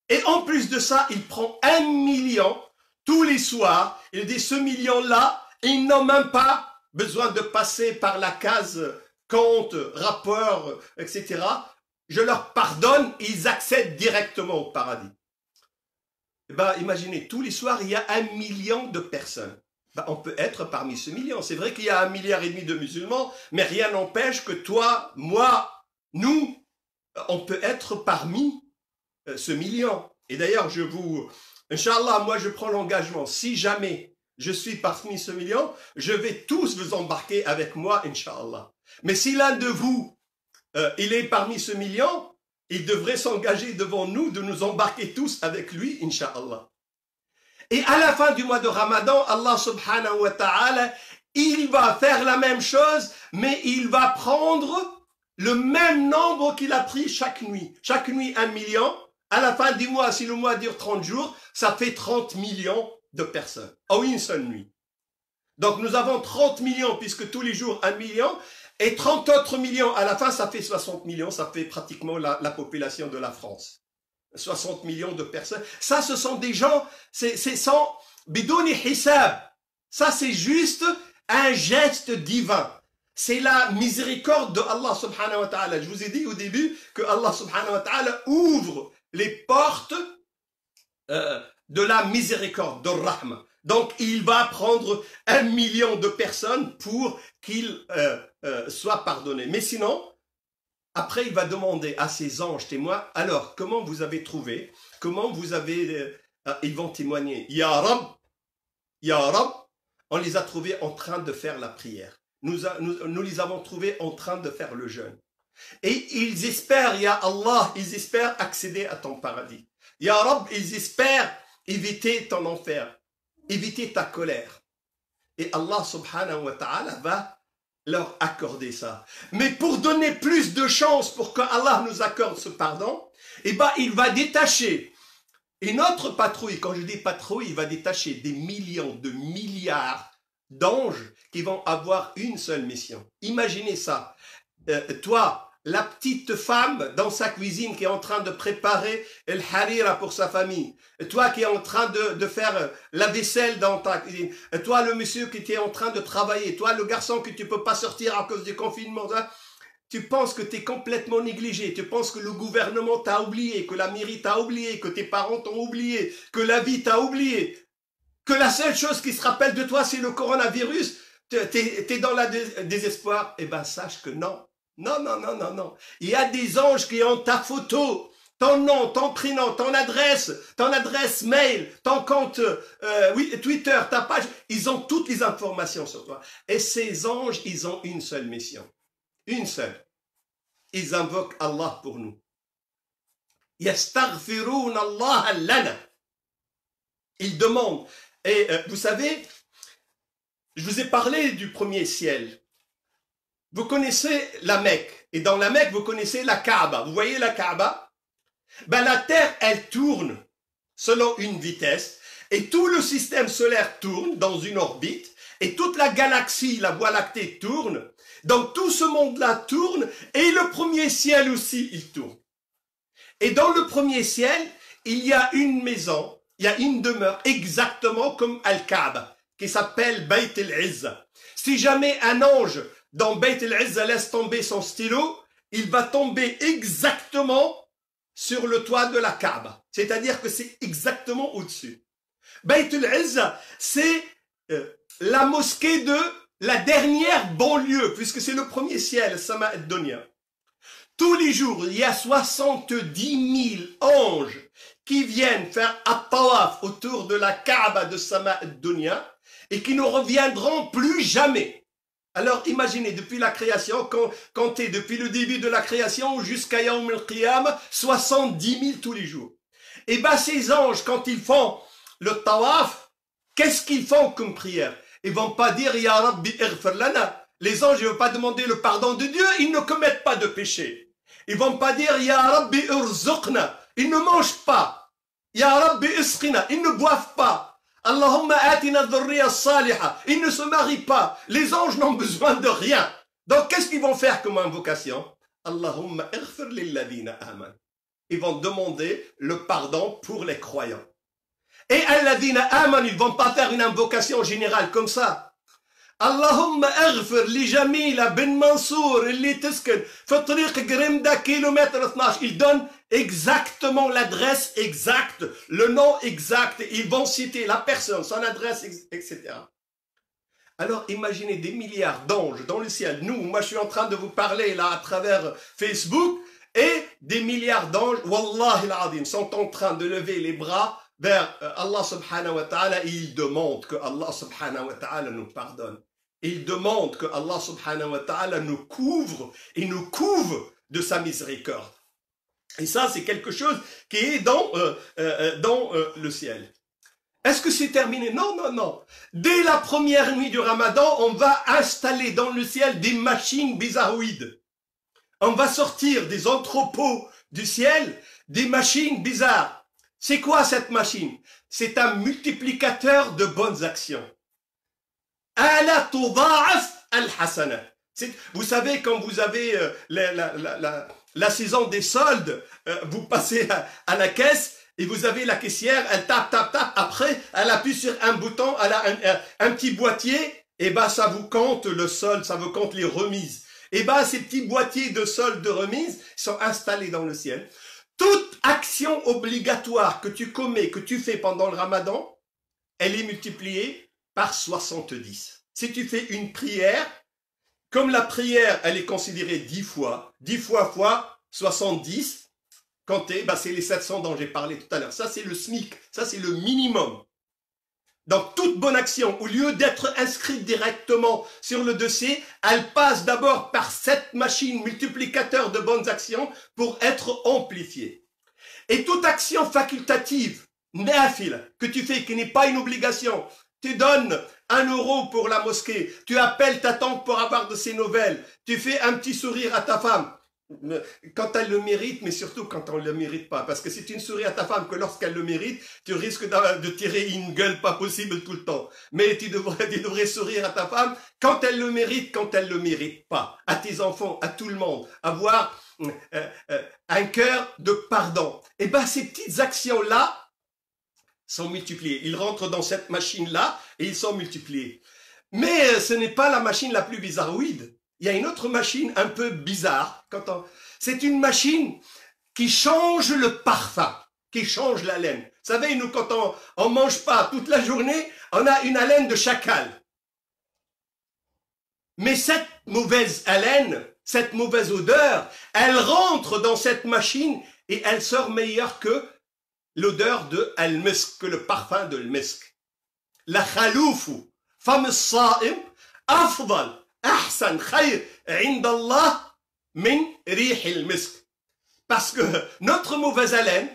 Et en plus de ça, il prend 1 million tous les soirs. Il dit, ce million-là, ils n'ont même pas besoin de passer par la case compte, rapport, etc., je leur pardonne, ils accèdent directement au paradis. Ben, imaginez, tous les soirs, il y a 1 million de personnes. Ben, on peut être parmi ce million. C'est vrai qu'il y a 1,5 milliard de musulmans, mais rien n'empêche que toi, moi, nous, on peut être parmi ce million. Et d'ailleurs, Inch'Allah, moi je prends l'engagement, si jamais je suis parmi ce million, je vais tous vous embarquer avec moi, Inch'Allah. Mais si l'un de vous, il est parmi ce million, il devrait s'engager devant nous de nous embarquer tous avec lui, Inch'Allah. Et à la fin du mois de Ramadan, Allah subhanahu wa ta'ala, il va faire la même chose, mais il va prendre le même nombre qu'il a pris chaque nuit. Chaque nuit, 1 million. À la fin du mois, si le mois dure 30 jours, ça fait 30 millions de personnes en une seule nuit. Donc nous avons 30 millions, puisque tous les jours 1 million, et 30 autres millions, à la fin, ça fait 60 millions, ça fait pratiquement la population de la France. 60 millions de personnes. Ça, ce sont des gens, c'est sans bidouni hisab. Ça, c'est juste un geste divin. C'est la miséricorde de Allah subhanahu wa ta'ala. Je vous ai dit au début que Allah subhanahu wa ta'ala ouvre les portes de la miséricorde, de rahma. Donc, il va prendre 1 million de personnes pour qu'ils soient pardonnés. Mais sinon, après, il va demander à ses anges témoins, alors, comment vous avez trouvé? Comment vous avez... ils vont témoigner. Ya Rab, on les a trouvés en train de faire la prière. Nous les avons trouvés en train de faire le jeûne. Et ils espèrent, Ya Allah, ils espèrent accéder à ton paradis. Ya Rab, ils espèrent éviter ton enfer, éviter ta colère. Et Allah subhanahu wa ta'ala va leur accorder ça. Mais pour donner plus de chance pour que Allah nous accorde ce pardon, eh ben, il va détacher une autre patrouille. Quand je dis patrouille, il va détacher des millions de milliards d'anges qui vont avoir une seule mission. Imaginez ça. Toi, la petite femme dans sa cuisine qui est en train de préparer le harira pour sa famille. Toi qui es en train de faire la vaisselle dans ta cuisine. Toi le monsieur qui est en train de travailler. Toi le garçon que tu ne peux pas sortir à cause du confinement. Tu penses que tu es complètement négligé. Tu penses que le gouvernement t'a oublié, que la mairie t'a oublié, que tes parents t'ont oublié, que la vie t'a oublié. Que la seule chose qui se rappelle de toi c'est le coronavirus. T'es dans le désespoir. Eh ben sache que non. Non, non, non, non, non. Il y a des anges qui ont ta photo, ton nom, ton prénom, ton adresse mail, ton compte Twitter, ta page. Ils ont toutes les informations sur toi. Et ces anges, ils ont une seule mission. Une seule. Ils invoquent Allah pour nous. Yastaghfiroun Allah lana. Ils demandent. Et vous savez, je vous ai parlé du premier ciel. Vous connaissez la Mecque. Et dans la Mecque, vous connaissez la Kaaba. Vous voyez la Kaaba? Ben, la Terre, elle tourne selon une vitesse. Et tout le système solaire tourne dans une orbite. Et toute la galaxie, la Voie lactée tourne. Donc tout ce monde-là tourne. Et le premier ciel aussi, il tourne. Et dans le premier ciel, il y a une maison, il y a une demeure exactement comme Al-Kaaba, qui s'appelle Bayt al-Izza. Si jamais un ange dans Bayt al-Izza laisse tomber son stylo, il va tomber exactement sur le toit de la Kaaba. C'est-à-dire que c'est exactement au-dessus. Bayt al-Izza, c'est la mosquée de la dernière banlieue, puisque c'est le premier ciel, Sama ad-Dunya. Tous les jours, il y a 70 000 anges qui viennent faire at-tawaf autour de la Kaaba de Sama ad-Dunya et qui ne reviendront plus jamais. Alors imaginez, depuis la création, comptez depuis le début de la création jusqu'à Yawm al-Qiyamah, 70 000 tous les jours. Et bien ces anges, quand ils font le tawaf, qu'est-ce qu'ils font comme prière? Ils vont pas dire « Ya Rabbi ighfir lana ». Les anges ne vont pas demander le pardon de Dieu, ils ne commettent pas de péché. Ils vont pas dire « Ya Rabbi irzuqna ». Ils ne mangent pas. « Ya Rabbi isqina ». Ils ne boivent pas. « Allahumma atina dhurriya saliha ». Ils ne se marient pas. Les anges n'ont besoin de rien. Donc qu'est-ce qu'ils vont faire comme invocation? « Allahumma ighfir lilladhina aman ». Ils vont demander le pardon pour les croyants. Et alladhina aman, ils vont pas faire une invocation générale comme ça. Allahumma aghfir li Jamila bin Mansour li tisken fi tariq Grimda kilomètre 12. Ils donnent exactement l'adresse exacte, le nom exact. Ils vont citer la personne, son adresse, etc. Alors imaginez des milliards d'anges dans le ciel. Moi je suis en train de vous parler là à travers Facebook et des milliards d'anges, wallahi al-azim, sont en train de lever les bras vers Allah subhanahu wa ta'ala et ils demandent que Allah subhanahu wa ta'ala nous pardonne. Ils demandent que Allah subhanahu wa ta'ala nous couvre et nous couve de sa miséricorde. Et ça, c'est quelque chose qui est dans le ciel. Est-ce que c'est terminé? Non, non, non. Dès la première nuit du Ramadan, on va installer dans le ciel des machines bizarroïdes. On va sortir des entrepôts du ciel, des machines bizarres. C'est quoi cette machine? C'est un multiplicateur de bonnes actions. Ala tuda'af al-hasana. Vous savez, quand vous avez la saison des soldes, vous passez à la caisse et vous avez la caissière, elle tape, tape, tape. Après, elle appuie sur un bouton, elle a un petit boîtier, et ben ça vous compte le solde, ça vous compte les remises. Et ben ces petits boîtiers de solde de remise sont installés dans le ciel. Toute action obligatoire que tu commets, que tu fais pendant le Ramadan, elle est multipliée par 70. Si tu fais une prière, comme la prière, elle est considérée 10 fois fois 70, comptez, c'est les 700 dont j'ai parlé tout à l'heure. Ça, c'est le SMIC, ça, c'est le minimum. Donc, toute bonne action, au lieu d'être inscrite directement sur le dossier, elle passe d'abord par cette machine multiplicateur de bonnes actions pour être amplifiée. Et toute action facultative, nafil, que tu fais, qui n'est pas une obligation, tu donnes 1 € pour la mosquée, tu appelles ta tante pour avoir de ses nouvelles, tu fais un petit sourire à ta femme, quand elle le mérite, mais surtout quand on ne le mérite pas. Parce que si tu ne souris à ta femme que lorsqu'elle le mérite, tu risques de tirer une gueule pas possible tout le temps. Mais tu devrais sourire à ta femme quand elle le mérite, quand elle ne le mérite pas. À tes enfants, à tout le monde. Avoir un cœur de pardon. Et bien ces petites actions-là sont multipliées. Ils rentrent dans cette machine-là et ils sont multipliés. Mais ce n'est pas la machine la plus bizarroïde. Il y a une autre machine un peu bizarre. C'est une machine qui change le parfum, qui change l'haleine. Vous savez, nous, quand on mange pas toute la journée, on a une haleine de chacal. Mais cette mauvaise haleine, cette mauvaise odeur, elle rentre dans cette machine et elle sort meilleure que l'odeur de al-misk, que le parfum de al-misk. La khaloufu, fam saim, afdal. Ahsan khayr indallah min rih al-misk. Parce que notre mauvaise haleine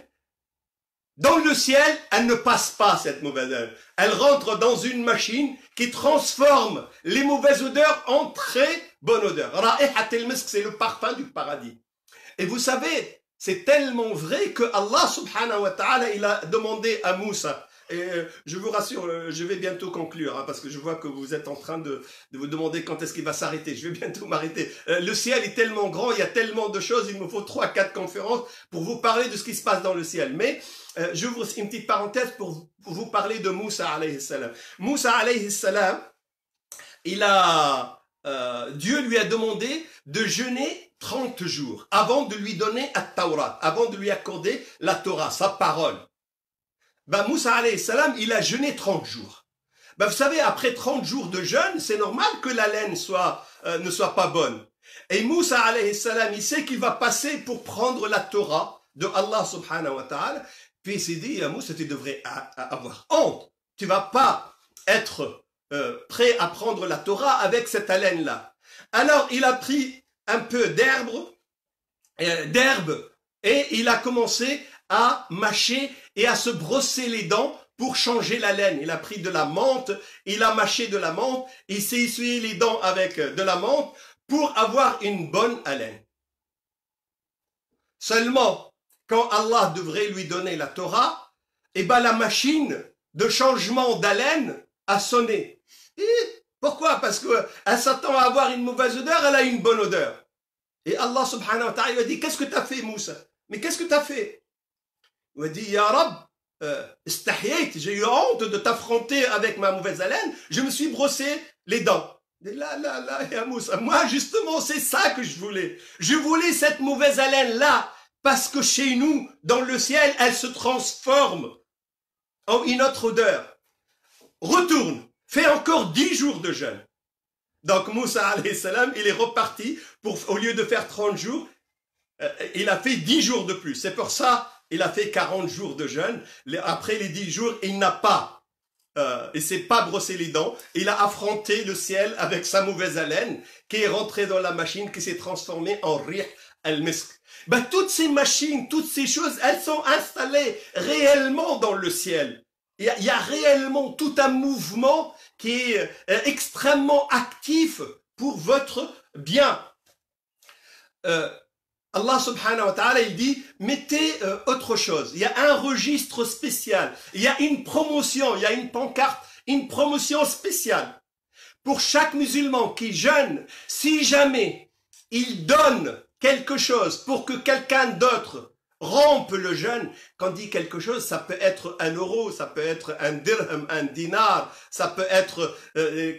Dans le ciel, elle ne passe pas cette mauvaise haleine. Elle rentre dans une machine qui transforme les mauvaises odeurs en très bonne odeur. Ra'ihat al-misk, c'est le parfum du paradis. Et vous savez, c'est tellement vrai que Allah subhanahu wa ta'ala, il a demandé à Moussa, et je vous rassure, je vais bientôt conclure, hein, parce que je vois que vous êtes en train de vous demander quand est-ce qu'il va s'arrêter. Je vais bientôt m'arrêter. Le ciel est tellement grand, il y a tellement de choses, il me faut 3-4 conférences pour vous parler de ce qui se passe dans le ciel. Mais je vous une petite parenthèse pour vous parler de Moussa alayhi salam. Moussa alayhi salam, Dieu lui a demandé de jeûner 30 jours avant de lui donner At-Tawrat, avant de lui accorder la Torah, sa parole. Moussa alayhi salam, il a jeûné 30 jours. Vous savez, après 30 jours de jeûne, c'est normal que la laine ne soit pas bonne. Et Moussa alayhi salam, il sait qu'il va passer pour prendre la Torah de Allah subhanahu wa ta'ala. Puis il s'est dit, Moussa, tu devrais avoir honte. Tu vas pas être prêt à prendre la Torah avec cette haleine-là. Alors, il a pris un peu d'herbe et il a commencé à mâcher et à se brosser les dents pour changer la laine. Il a pris de la menthe, il a mâché de la menthe, il s'est essuyé les dents avec de la menthe pour avoir une bonne haleine. Seulement, quand Allah devrait lui donner la Torah, la machine de changement d'haleine a sonné. Et pourquoi? Parce qu'elle s'attend à avoir une mauvaise odeur, elle a une bonne odeur. Et Allah subhanahu wa ta'ala lui a dit, qu'est-ce que tu as fait, Moussa? Mais qu'est-ce que tu as fait? Il a dit, Ya Rab, j'ai eu honte de t'affronter avec ma mauvaise haleine, je me suis brossé les dents. Ya Moussa, moi justement c'est ça que je voulais. Je voulais cette mauvaise haleine-là, parce que chez nous, dans le ciel, elle se transforme en une autre odeur. Retourne, fais encore 10 jours de jeûne. Donc Moussa alayhi salam, il est reparti, au lieu de faire 30 jours, il a fait 10 jours de plus. C'est pour ça il a fait 40 jours de jeûne. Après les 10 jours, il s'est pas brossé les dents. Il a affronté le ciel avec sa mauvaise haleine qui est rentrée dans la machine, qui s'est transformée en rih al-misk. Toutes ces machines, toutes ces choses, elles sont installées réellement dans le ciel. Il y a réellement tout un mouvement qui est extrêmement actif pour votre bien. Allah subhanahu wa ta'ala, il dit, mettez autre chose. Il y a un registre spécial. Il y a une promotion, il y a une pancarte, une promotion spéciale. Pour chaque musulman qui jeûne, si jamais il donne quelque chose pour que quelqu'un d'autre rompe le jeûne, quand on dit quelque chose, ça peut être 1 euro, ça peut être un dirham, un dinar, ça peut être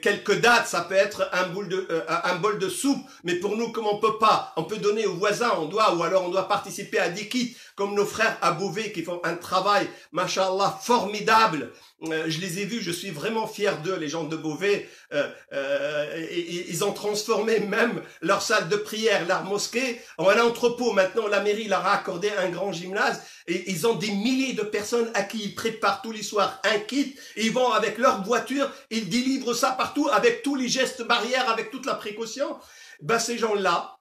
quelques dates, ça peut être un bol de soupe. Mais pour nous, comme on peut pas, on peut donner aux voisins, ou alors on doit participer à des kits, comme nos frères à Beauvais qui font un travail, machallah, formidable. Je les ai vus, je suis vraiment fier d'eux, les gens de Beauvais. Ils ont transformé même leur salle de prière, leur mosquée, en un entrepôt. Maintenant, la mairie leur a accordé un grand gymnase. Et ils ont des milliers de personnes à qui ils préparent tous les soirs un kit. Et ils vont avec leur voiture, ils délivrent ça partout avec tous les gestes barrières, avec toute la précaution. Ces gens-là,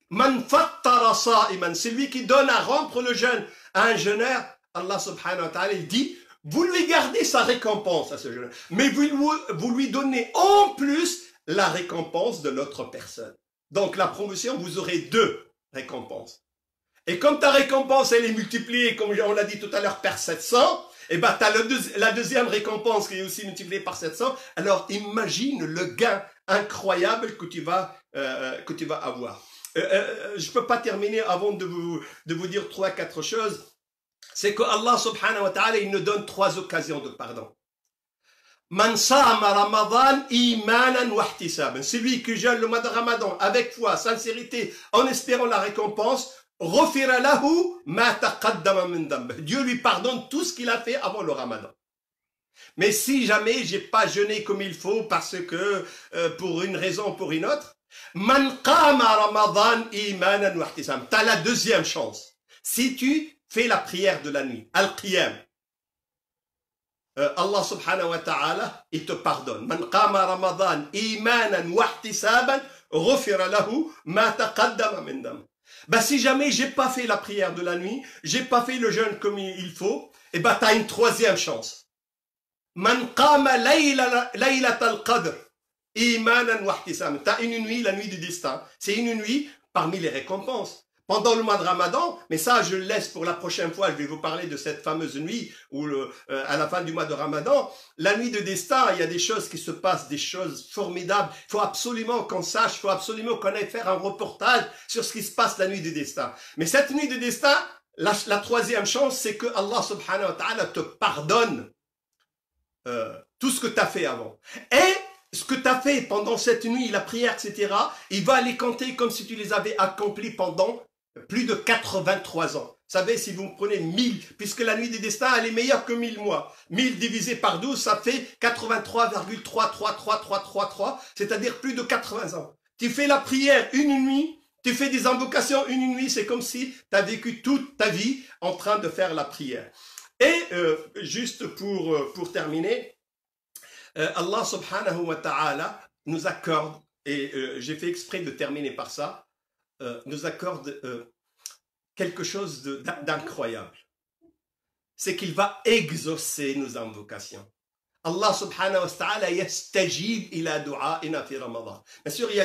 man fattara sa'iman, c'est lui qui donne à rompre le jeûne à un jeûneur. Allah subhanahu wa ta'ala, il dit, vous lui gardez sa récompense à ce jeûneur, mais vous lui donnez en plus la récompense de l'autre personne. Donc la promotion, vous aurez 2 récompenses. Et comme ta récompense, elle est multipliée, comme on l'a dit tout à l'heure, par 700, tu as la deuxième récompense qui est aussi multipliée par 700. Alors imagine le gain incroyable que tu vas avoir. Je peux pas terminer avant de vous dire 3-4 choses. C'est que Allah subhanahu wa ta'ala, il nous donne 3 occasions de pardon. Man sama Ramadan imanan wa ihtisaban. Celui qui jeûne le mois de Ramadan avec foi, sincérité, en espérant la récompense, ghufira lahu ma taqaddama min dhanbihi. Dieu lui pardonne tout ce qu'il a fait avant le Ramadan. Mais si jamais j'ai pas jeûné comme il faut parce que pour une raison ou pour une autre, man qama Ramadan imanan wa ihtisaban. T'as la deuxième chance. Si tu fais la prière de la nuit, al-qiyam, Allah subhanahu wa ta'ala, il te pardonne. Man qama Ramadan imanan wa ihtisaban ghufira lahu ma taqaddama min dhanbihi. Bah, si jamais j'ai pas fait la prière de la nuit, j'ai pas fait le jeûne comme il faut, et bah, t'as une troisième chance. Man qama laylatal qadr imanan wa ihtisaban. T'as une nuit, la nuit du destin. C'est une nuit parmi les récompenses. Pendant le mois de Ramadan, mais ça je le laisse pour la prochaine fois, je vais vous parler de cette fameuse nuit où à la fin du mois de Ramadan, la nuit de destin, il y a des choses qui se passent, des choses formidables. Il faut absolument qu'on sache, il faut absolument qu'on aille faire un reportage sur ce qui se passe la nuit de destin. Mais cette nuit de destin, la troisième chance, c'est que Allah subhanahu wa ta'ala te pardonne tout ce que tu as fait avant. Et ce que tu as fait pendant cette nuit, la prière, etc., il va les compter comme si tu les avais accomplis pendant plus de 83 ans. Vous savez, si vous prenez 1000, puisque la nuit des destins, elle est meilleure que 1000 mois. 1000 divisé par 12, ça fait 83,33333, c'est-à-dire plus de 80 ans. Tu fais la prière une nuit, tu fais des invocations une nuit, c'est comme si tu as vécu toute ta vie en train de faire la prière. Et juste pour terminer, Allah subhanahu wa ta'ala nous accorde, et j'ai fait exprès de terminer par ça, nous accorde quelque chose d'incroyable. C'est qu'il va exaucer nos invocations. Allah subhanahu wa ta'ala yastajib ila du'aina fi Ramadan. Bien sûr, il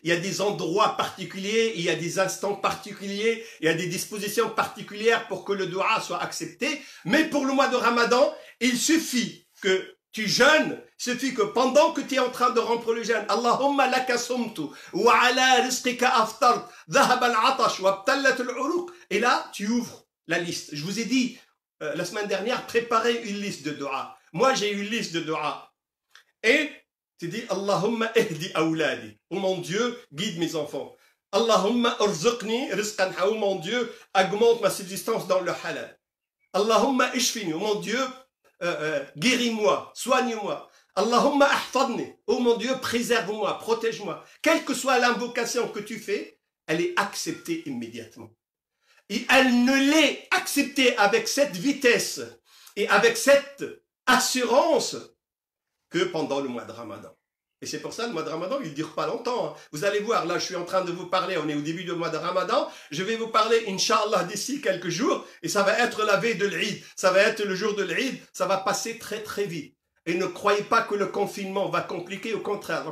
y a des endroits particuliers, il y a des instants particuliers, il y a des dispositions particulières pour que le dua soit accepté. Mais pour le mois de Ramadan, il suffit que tu jeûnes, il suffit que pendant que tu es en train de rompre le jeûne, Allahumma laka sumtu wa ala rizqika aftart dhahaba al-atash wa abtallat al-uruq. Et là, tu ouvres la liste. Je vous ai dit la semaine dernière, préparez une liste de dua. Moi, j'ai une liste de dua. Et tu dis Allahumma ehdi awladi. Oh mon Dieu, guide mes enfants. Allahumma urzuqni rizqan. Oh mon Dieu, augmente ma subsistance dans le halal. Allahumma ishfini. Oh mon Dieu, guéris-moi, soigne-moi. Allahumma ahfadni. Oh mon Dieu, préserve-moi, protège-moi. Quelle que soit l'invocation que tu fais, elle est acceptée immédiatement. Et elle ne l'est acceptée avec cette vitesse et avec cette assurance que pendant le mois de Ramadan. Et c'est pour ça le mois de Ramadan, il ne dure pas longtemps. Hein. Vous allez voir, là je suis en train de vous parler, on est au début du mois de Ramadan, je vais vous parler, Inch'Allah, d'ici quelques jours, et ça va être la veille de l'Eid, ça va être le jour de l'Eid, ça va passer très très vite. Et ne croyez pas que le confinement va compliquer, au contraire,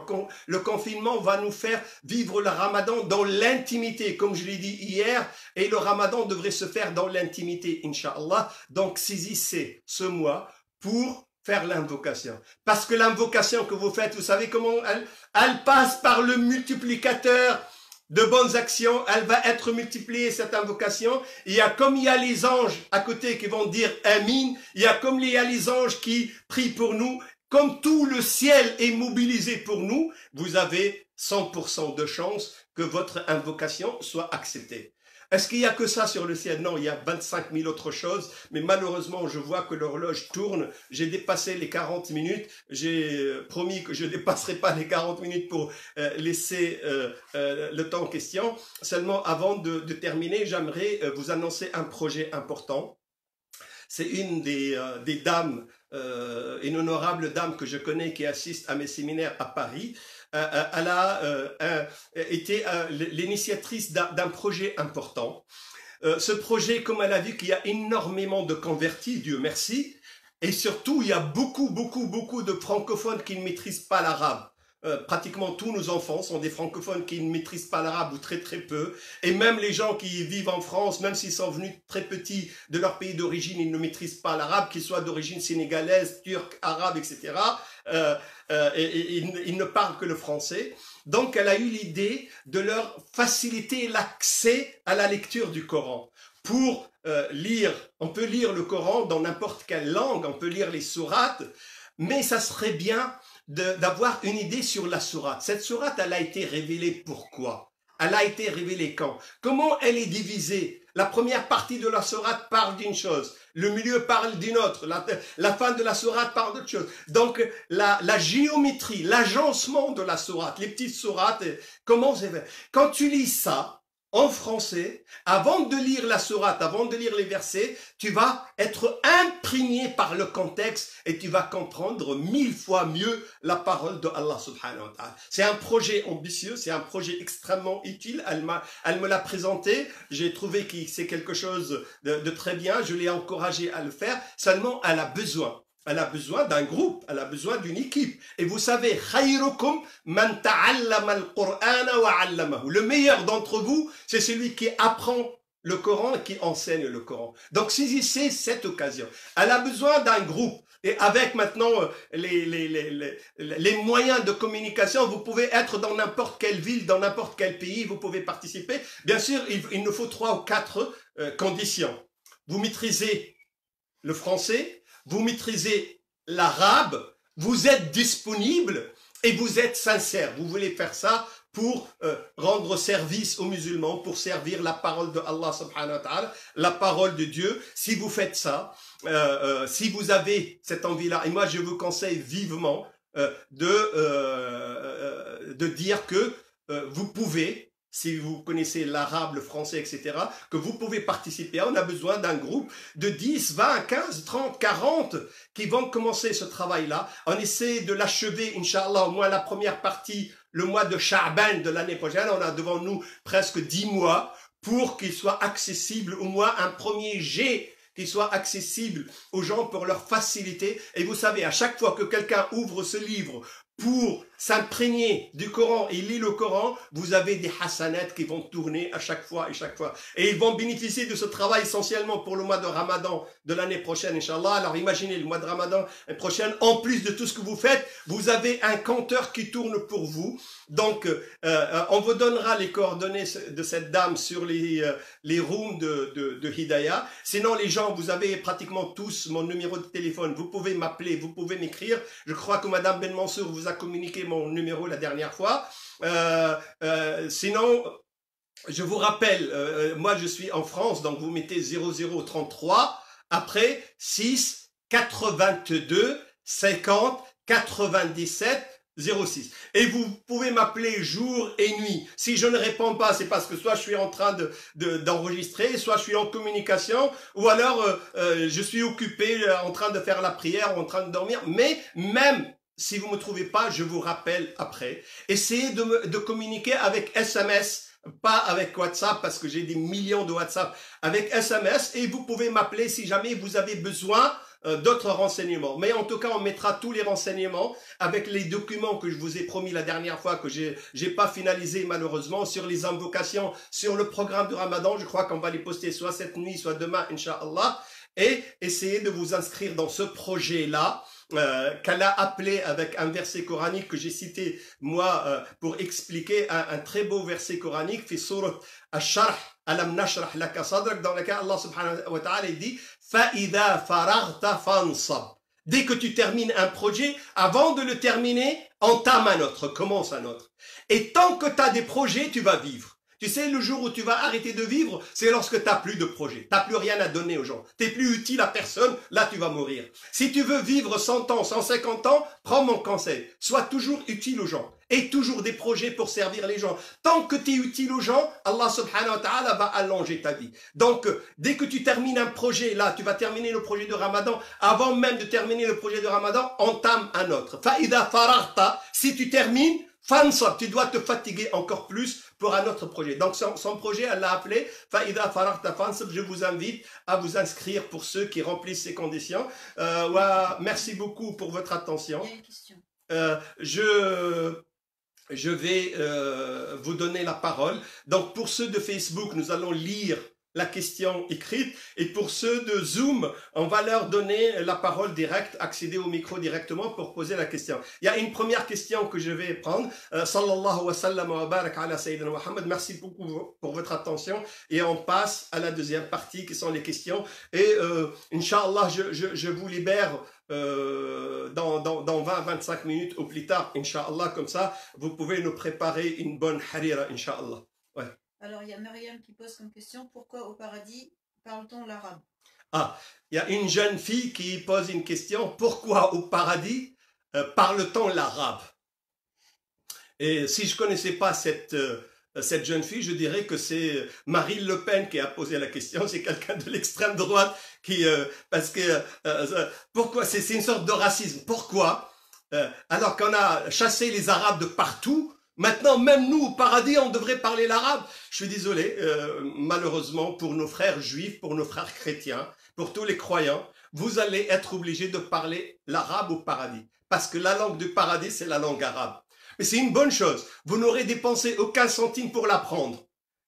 le confinement va nous faire vivre le Ramadan dans l'intimité, comme je l'ai dit hier, et le Ramadan devrait se faire dans l'intimité, Inch'Allah. Donc saisissez ce mois pour faire l'invocation. Parce que l'invocation que vous faites, vous savez comment elle passe par le multiplicateur de bonnes actions, elle va être multipliée, cette invocation. Il y a comme il y a les anges à côté qui vont dire Amin, il y a comme il y a les anges qui prient pour nous, comme tout le ciel est mobilisé pour nous, vous avez 100% de chance que votre invocation soit acceptée. Est-ce qu'il n'y a que ça sur le ciel? Non, il y a 25 000 autres choses, mais malheureusement, je vois que l'horloge tourne. J'ai dépassé les 40 minutes. J'ai promis que je ne dépasserai pas les 40 minutes pour laisser le temps en question. Seulement, avant de terminer, j'aimerais vous annoncer un projet important. C'est une des dames, une honorable dame que je connais qui assiste à mes séminaires à Paris. Elle a été l'initiatrice d'un projet important. Ce projet, comme elle a vu qu'il y a énormément de convertis, Dieu merci, et surtout il y a beaucoup de francophones qui ne maîtrisent pas l'arabe. Pratiquement tous nos enfants sont des francophones qui ne maîtrisent pas l'arabe ou très peu. Et même les gens qui vivent en France, même s'ils sont venus très petits de leur pays d'origine, ils ne maîtrisent pas l'arabe, qu'ils soient d'origine sénégalaise, turque, arabe, etc. Ils ne parlent que le français. Donc elle a eu l'idée de leur faciliter l'accès à la lecture du Coran. Pour lire, on peut lire le Coran dans n'importe quelle langue, on peut lire les sourates, mais ça serait bien d'avoir une idée sur la sourate. Cette sourate, elle a été révélée pourquoi? Elle a été révélée quand? Comment elle est divisée? La première partie de la sourate parle d'une chose, le milieu parle d'une autre, la fin de la sourate parle d'autre chose. Donc la géométrie, l'agencement de la sourate, les petites sourates, comment c'est fait? Quand tu lis ça, en français, avant de lire la sourate, avant de lire les versets, tu vas être imprégné par le contexte et tu vas comprendre 1000 fois mieux la parole de Allah subhanahu wa ta'ala. C'est un projet ambitieux, c'est un projet extrêmement utile. Elle me l'a présenté, j'ai trouvé que c'est quelque chose de très bien, je l'ai encouragé à le faire, seulement elle a besoin. Elle a besoin d'un groupe, elle a besoin d'une équipe. Et vous savez, khayrukum man ta'allama al-Qur'ana wa 'allamahu. Le meilleur d'entre vous, c'est celui qui apprend le Coran et qui enseigne le Coran. Donc saisissez cette occasion. Elle a besoin d'un groupe. Et avec maintenant les moyens de communication, vous pouvez être dans n'importe quelle ville, dans n'importe quel pays, vous pouvez participer. Bien sûr, il nous faut 3 ou 4 conditions. Vous maîtrisez le français, vous maîtrisez l'arabe, vous êtes disponible et vous êtes sincère. Vous voulez faire ça pour rendre service aux musulmans, pour servir la parole de Allah subhanahu wa ta'ala, la parole de Dieu. Si vous faites ça, si vous avez cette envie-là, et moi je vous conseille vivement de dire que vous pouvez, si vous connaissez l'arabe, le français, etc., que vous pouvez participer. On a besoin d'un groupe de 10, 20, 15, 30, 40 qui vont commencer ce travail-là. On essaie de l'achever, Inch'Allah, au moins la première partie, le mois de Sha'ban de l'année prochaine. On a devant nous presque 10 mois pour qu'il soit accessible, au moins un premier jet qui soit accessible aux gens pour leur faciliter. Et vous savez, à chaque fois que quelqu'un ouvre ce livre pour s'imprégner du Coran et lit le Coran, vous avez des hasanats qui vont tourner à chaque fois et chaque fois. Et ils vont bénéficier de ce travail essentiellement pour le mois de Ramadan de l'année prochaine, Inch'Allah. Alors imaginez le mois de Ramadan prochaine, en plus de tout ce que vous faites, vous avez un compteur qui tourne pour vous. Donc, on vous donnera les coordonnées de cette dame sur les rooms de Hidayah. Sinon, les gens, vous avez pratiquement tous mon numéro de téléphone. Vous pouvez m'appeler, vous pouvez m'écrire. Je crois que Madame Ben Mansour vous a communiqué mon numéro la dernière fois. Sinon, je vous rappelle, moi je suis en France, donc vous mettez 0033, après 6 82 50 97 06. Et vous pouvez m'appeler jour et nuit. Si je ne réponds pas, c'est parce que soit je suis en train d'enregistrer, soit je suis en communication, ou alors je suis occupé en train de faire la prière ou en train de dormir. Mais même si vous ne me trouvez pas, je vous rappelle après. Essayez de communiquer avec SMS, pas avec WhatsApp, parce que j'ai des millions de WhatsApp, avec SMS, et vous pouvez m'appeler si jamais vous avez besoin d'autres renseignements. Mais en tout cas, on mettra tous les renseignements avec les documents que je vous ai promis la dernière fois, que j'ai pas finalisé malheureusement, sur les invocations, sur le programme de Ramadan. Je crois qu'on va les poster soit cette nuit, soit demain, Inch'Allah. Et essayez de vous inscrire dans ce projet-là, qu'elle a appelé avec un verset coranique que j'ai cité moi pour expliquer un très beau verset coranique, fi surat Ash-Sharh, Alam nashrah laka sadrak, dans lequel Allah subhanahu wa ta'ala dit Fa'idha faraghta fansab. Dès que tu termines un projet, avant de le terminer, entame un autre, commence un autre. Et tant que tu as des projets, tu vas vivre. Tu sais, le jour où tu vas arrêter de vivre, c'est lorsque tu n'as plus de projet. Tu n'as plus rien à donner aux gens. Tu n'es plus utile à personne, là tu vas mourir. Si tu veux vivre 100 ans, 150 ans, prends mon conseil. Sois toujours utile aux gens. Et toujours des projets pour servir les gens. Tant que tu es utile aux gens, Allah subhanahu wa ta'ala va allonger ta vie. Donc, dès que tu termines un projet, là, tu vas terminer le projet de Ramadan, avant même de terminer le projet de Ramadan, entame un autre. Fa'ida fararta, si tu termines, fansab, tu dois te fatiguer encore plus pour un autre projet. Donc, son projet, elle l'a appelé Fa'ida fararta fansab. Je vous invite à vous inscrire pour ceux qui remplissent ces conditions. Merci beaucoup pour votre attention. Il y a une question. Je vais vous donner la parole. Donc, pour ceux de Facebook, nous allons lire la question écrite. Et pour ceux de Zoom, on va leur donner la parole directe, accéder au micro directement pour poser la question. Il y a une première question que je vais prendre. Sallallahu wa sallam wa barak ala Sayyidina Muhammad. Merci beaucoup pour votre attention. Et on passe à la deuxième partie qui sont les questions. Et Inch'Allah, je vous libère dans 20-25 minutes au plus tard, Inch'Allah, comme ça, vous pouvez nous préparer une bonne harira, Inch'Allah. Ouais. Alors, il y a Myriam qui pose comme question, pourquoi au paradis parle-t-on l'arabe? Ah, il y a une jeune fille qui pose une question, pourquoi au paradis parle-t-on l'arabe? Et si je connaissais pas cette cette jeune fille, je dirais que c'est Marine Le Pen qui a posé la question, c'est quelqu'un de l'extrême droite qui... parce que... pourquoi? C'est une sorte de racisme. Pourquoi? Alors qu'on a chassé les Arabes de partout, maintenant, même nous, au paradis, on devrait parler l'arabe. Je suis désolé, malheureusement, pour nos frères juifs, pour nos frères chrétiens, pour tous les croyants, vous allez être obligés de parler l'arabe au paradis. Parce que la langue du paradis, c'est la langue arabe. Mais c'est une bonne chose. Vous n'aurez dépensé aucun centime pour l'apprendre.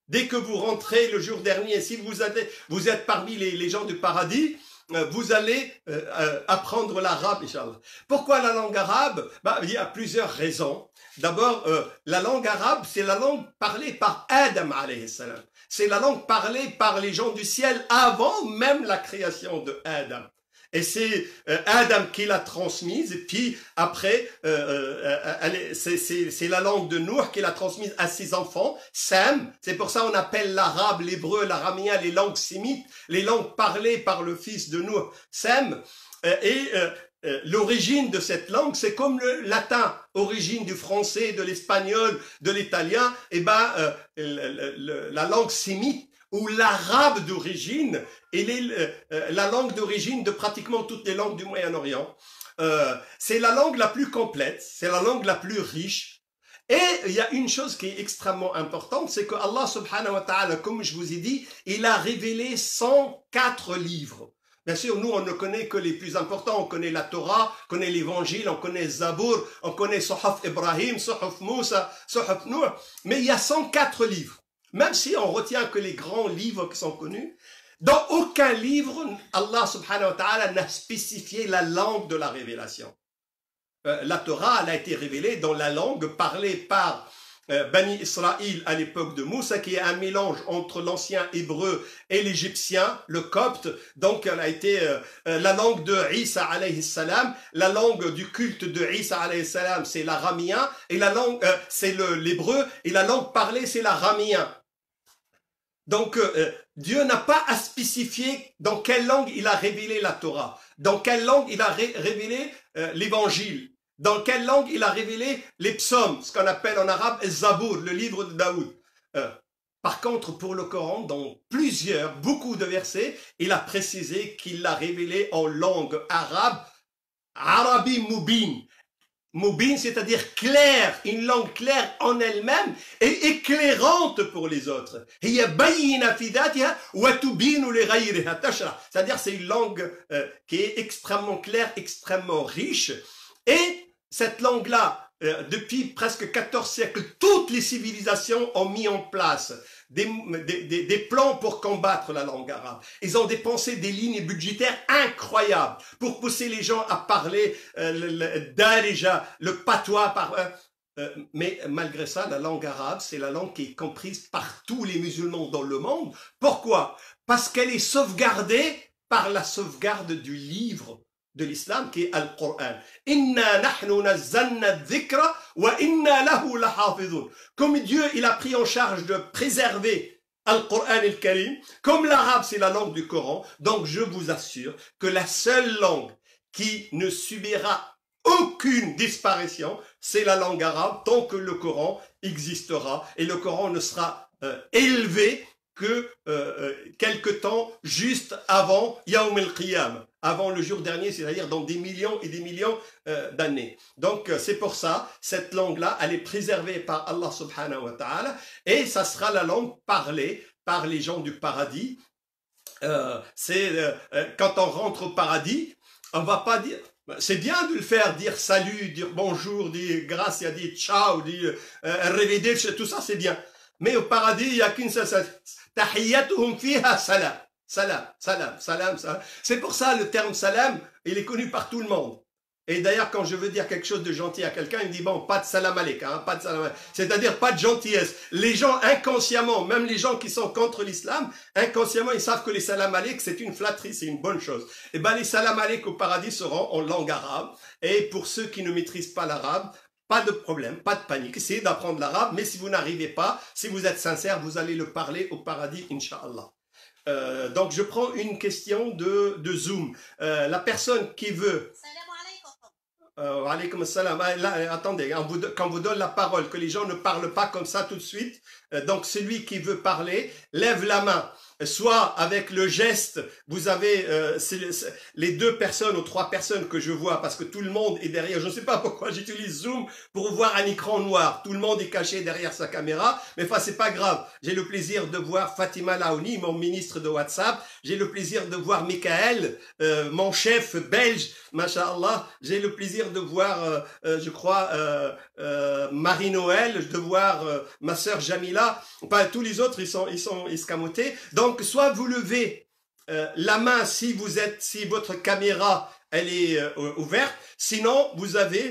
Dès que vous rentrez le jour dernier, si vous êtes parmi les gens du paradis, vous allez apprendre l'arabe, Inch'Allah. Pourquoi la langue arabe? Il y a plusieurs raisons. D'abord, la langue arabe, c'est la langue parlée par Adam, alayhi salam. C'est la langue parlée par les gens du ciel avant même la création de Adam. Et c'est Adam qui l'a transmise, et puis après, c'est la langue de Nuh qui l'a transmise à ses enfants, Sam. C'est pour ça qu'on appelle l'arabe, l'hébreu, l'aramien, les langues sémites, les langues parlées par le fils de Nuh, Sam. L'origine de cette langue, c'est comme le latin, origine du français, de l'espagnol, de l'italien, la langue sémite, ou l'arabe d'origine, la langue d'origine de pratiquement toutes les langues du Moyen-Orient. C'est la langue la plus complète, c'est la langue la plus riche. Et il y a une chose qui est extrêmement importante, c'est que Allah subhanahu wa ta'ala, comme je vous ai dit, il a révélé 104 livres. Bien sûr, nous, on ne connaît que les plus importants. On connaît la Torah, on connaît l'Évangile, on connaît Zabour, on connaît Suhuf Ibrahim, Suhuf Moussa, Suhuf Nuh. Mais il y a 104 livres. Même si on retient que les grands livres qui sont connus, dans aucun livre, Allah subhanahu wa ta'ala n'a spécifié la langue de la révélation. La Torah, elle a été révélée dans la langue parlée par Bani Israël à l'époque de Moussa, qui est un mélange entre l'ancien hébreu et l'égyptien, le copte. Donc, elle a été la langue de Isa alayhi salam, la langue du culte de Isa alayhi salam, c'est l'aramien, et la langue, c'est l'hébreu, et la langue parlée, c'est l'aramien. Donc, Dieu n'a pas à spécifier dans quelle langue il a révélé la Torah, dans quelle langue il a révélé l'évangile, dans quelle langue il a révélé les psaumes, ce qu'on appelle en arabe Zabour, le livre de Daoud. Par contre, pour le Coran, dans beaucoup de versets, il a précisé qu'il l'a révélé en langue arabe, Arabi Mubin. Mubin, c'est-à-dire clair, une langue claire en elle-même et éclairante pour les autres. C'est-à-dire c'est une langue qui est extrêmement claire, extrêmement riche. Et cette langue-là, depuis presque 14 siècles, toutes les civilisations ont mis en place des plans pour combattre la langue arabe. Ils ont dépensé des lignes budgétaires incroyables pour pousser les gens à parler le darija, le patois. Mais malgré ça, la langue arabe, c'est la langue qui est comprise par tous les musulmans dans le monde. Pourquoi? Parce qu'elle est sauvegardée par la sauvegarde du livre de l'islam qui est Al-Qur'an. Inna nahnu nazzalna dhikra wa inna lahu lahafizun. Comme Dieu, il a pris en charge de préserver Al-Qur'an al-Karim, comme l'arabe c'est la langue du Coran, donc je vous assure que la seule langue qui ne subira aucune disparition, c'est la langue arabe tant que le Coran existera et le Coran ne sera élevé que quelque temps juste avant Yawm al-Qiyam, avant le jour dernier, c'est-à-dire dans des millions et des millions d'années. Donc c'est pour ça, cette langue-là, elle est préservée par Allah subhanahu wa ta'ala, et ça sera la langue parlée par les gens du paradis. Quand on rentre au paradis, on va pas dire... C'est bien de le faire, dire salut, dire bonjour, dire gracia, dire ciao, dire arrivederci, tout ça c'est bien. Mais au paradis, il n'y a qu'une seule... Tahiyyatuhum fiha salam. Salam, salam, salam, salam. C'est pour ça le terme salam, il est connu par tout le monde. Et d'ailleurs, quand je veux dire quelque chose de gentil à quelqu'un, il me dit, bon, pas de salam aleik, hein, pas de salam aleik. C'est-à-dire pas de gentillesse. Les gens inconsciemment, même les gens qui sont contre l'islam, inconsciemment, ils savent que les salam aleik, c'est une flatterie, c'est une bonne chose. Et ben, les salam aleik au paradis seront en langue arabe. Et pour ceux qui ne maîtrisent pas l'arabe, pas de problème, pas de panique. Essayez d'apprendre l'arabe, mais si vous n'arrivez pas, si vous êtes sincère, vous allez le parler au paradis, Inch'Allah. Donc, je prends une question de Zoom. La personne qui veut... alaykoum assalam. Là, attendez, quand vous donne la parole, que les gens ne parlent pas comme ça tout de suite. Donc celui qui veut parler, lève la main. Soit avec le geste, vous avez les 2 personnes ou 3 personnes que je vois, parce que tout le monde est derrière. Je ne sais pas pourquoi j'utilise Zoom pour voir un écran noir. Tout le monde est caché derrière sa caméra, mais enfin c'est pas grave. J'ai le plaisir de voir Fatima Laouni, mon ministre de WhatsApp. J'ai le plaisir de voir Michael, mon chef belge, masha'Allah. J'ai le plaisir de voir, je crois, Marie-Noël, de voir ma sœur Jamila. Enfin, tous les autres, ils sont escamotés. Donc, soit vous levez la main si votre caméra elle est ouverte. Sinon, vous avez,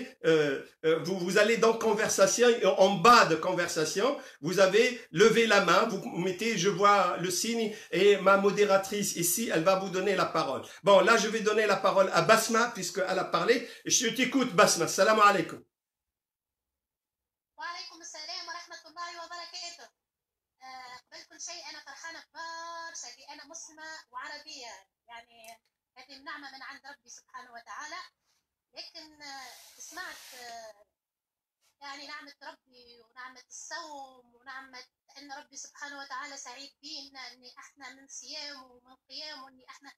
vous allez dans conversation, en bas de conversation, vous avez levé la main, vous mettez, je vois le signe, et ma modératrice ici, elle va vous donner la parole. Bon, là, je vais donner la parole à Basma, puisqu'elle a parlé. Je t'écoute, Basma. Salam alaikum. وعليكم السلام ورحمة الله وبركاته. قبل كل شيء أنا فرحانة برشا اللي أنا مسلمة وعربية، يعني هذه النعمة من عند ربي سبحانه وتعالى. لكن سمعت يعني نعمة ربي ونعمة الصوم ونعمة أن ربي سبحانه وتعالى سعيد بينا، أن احنا من صيام ومن قيام، وأن احنا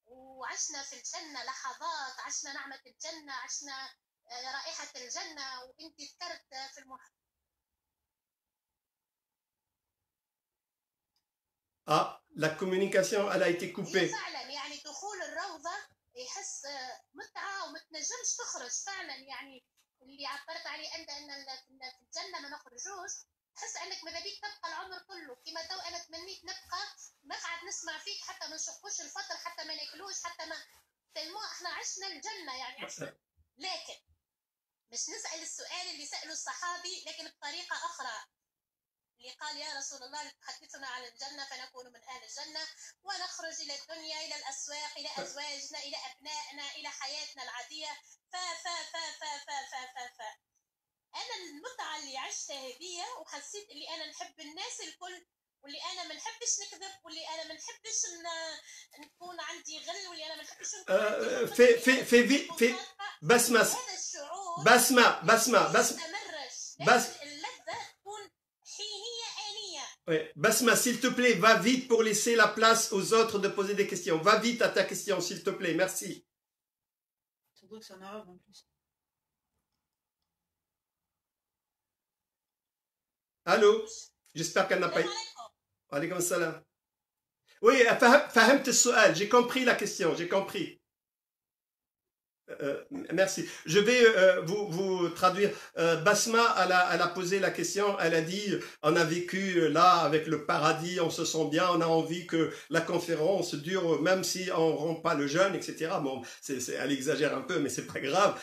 وعشنا في الجنة لحظات، عشنا نعمة الجنة، عشنا رائحة الجنة. وانت ذكرت في Ah, la communication, elle a été coupée. فعلا يعني دخول الروضة يحس متعة ومتنجمش تخرج فعلا. يعني اللي عبرت عليه أنت أن في الجنة ما نخرجوش، تحس أنك ماذا بيك تبقى العمر كله. كما تو أنا تمنيت نبقى نقعد نسمع فيك حتى ما نشقوش الفطر، حتى ما ناكلوش، حتى ما تلمو احنا عشنا الجنة يعني عشنا. لكن مش نسأل السؤال اللي سأله الصحابي لكن بطريقة أخرى، اللي قال يا رسول الله تحدثنا عن الجنة فنكون من أهل الجنة ونخرج إلى الدنيا، إلى الأسواق، إلى أزواجنا، إلى أبنائنا، إلى حياتنا العادية. ف ف ف ف ف ف ف ف أنا المتعة اللي عشتها هذية وحسيت اللي أنا نحب الناس الكل، واللي أنا ما نحبش نكذب، واللي أنا ما نحبش نكون عندي غل، واللي أنا ما نحبش في بسمة هذا الشعور بسمة اللذة تكون حينية آنية. Oui. Basma, s'il te plaît, va vite pour laisser la place aux autres de poser des questions. Va vite à ta question, s'il te plaît. Merci. Surtout que c'est en arabe en plus. Allô? J'espère qu'elle n'a pas... Alaykoum salam. Oui, fahamt السؤال. J'ai compris la question, j'ai compris. Merci. Je vais vous traduire. Basma, elle a posé la question. Elle a dit, on a vécu là avec le paradis, on se sent bien, on a envie que la conférence dure, même si on rompt pas le jeûne, etc. Bon, elle exagère un peu, mais c'est pas grave.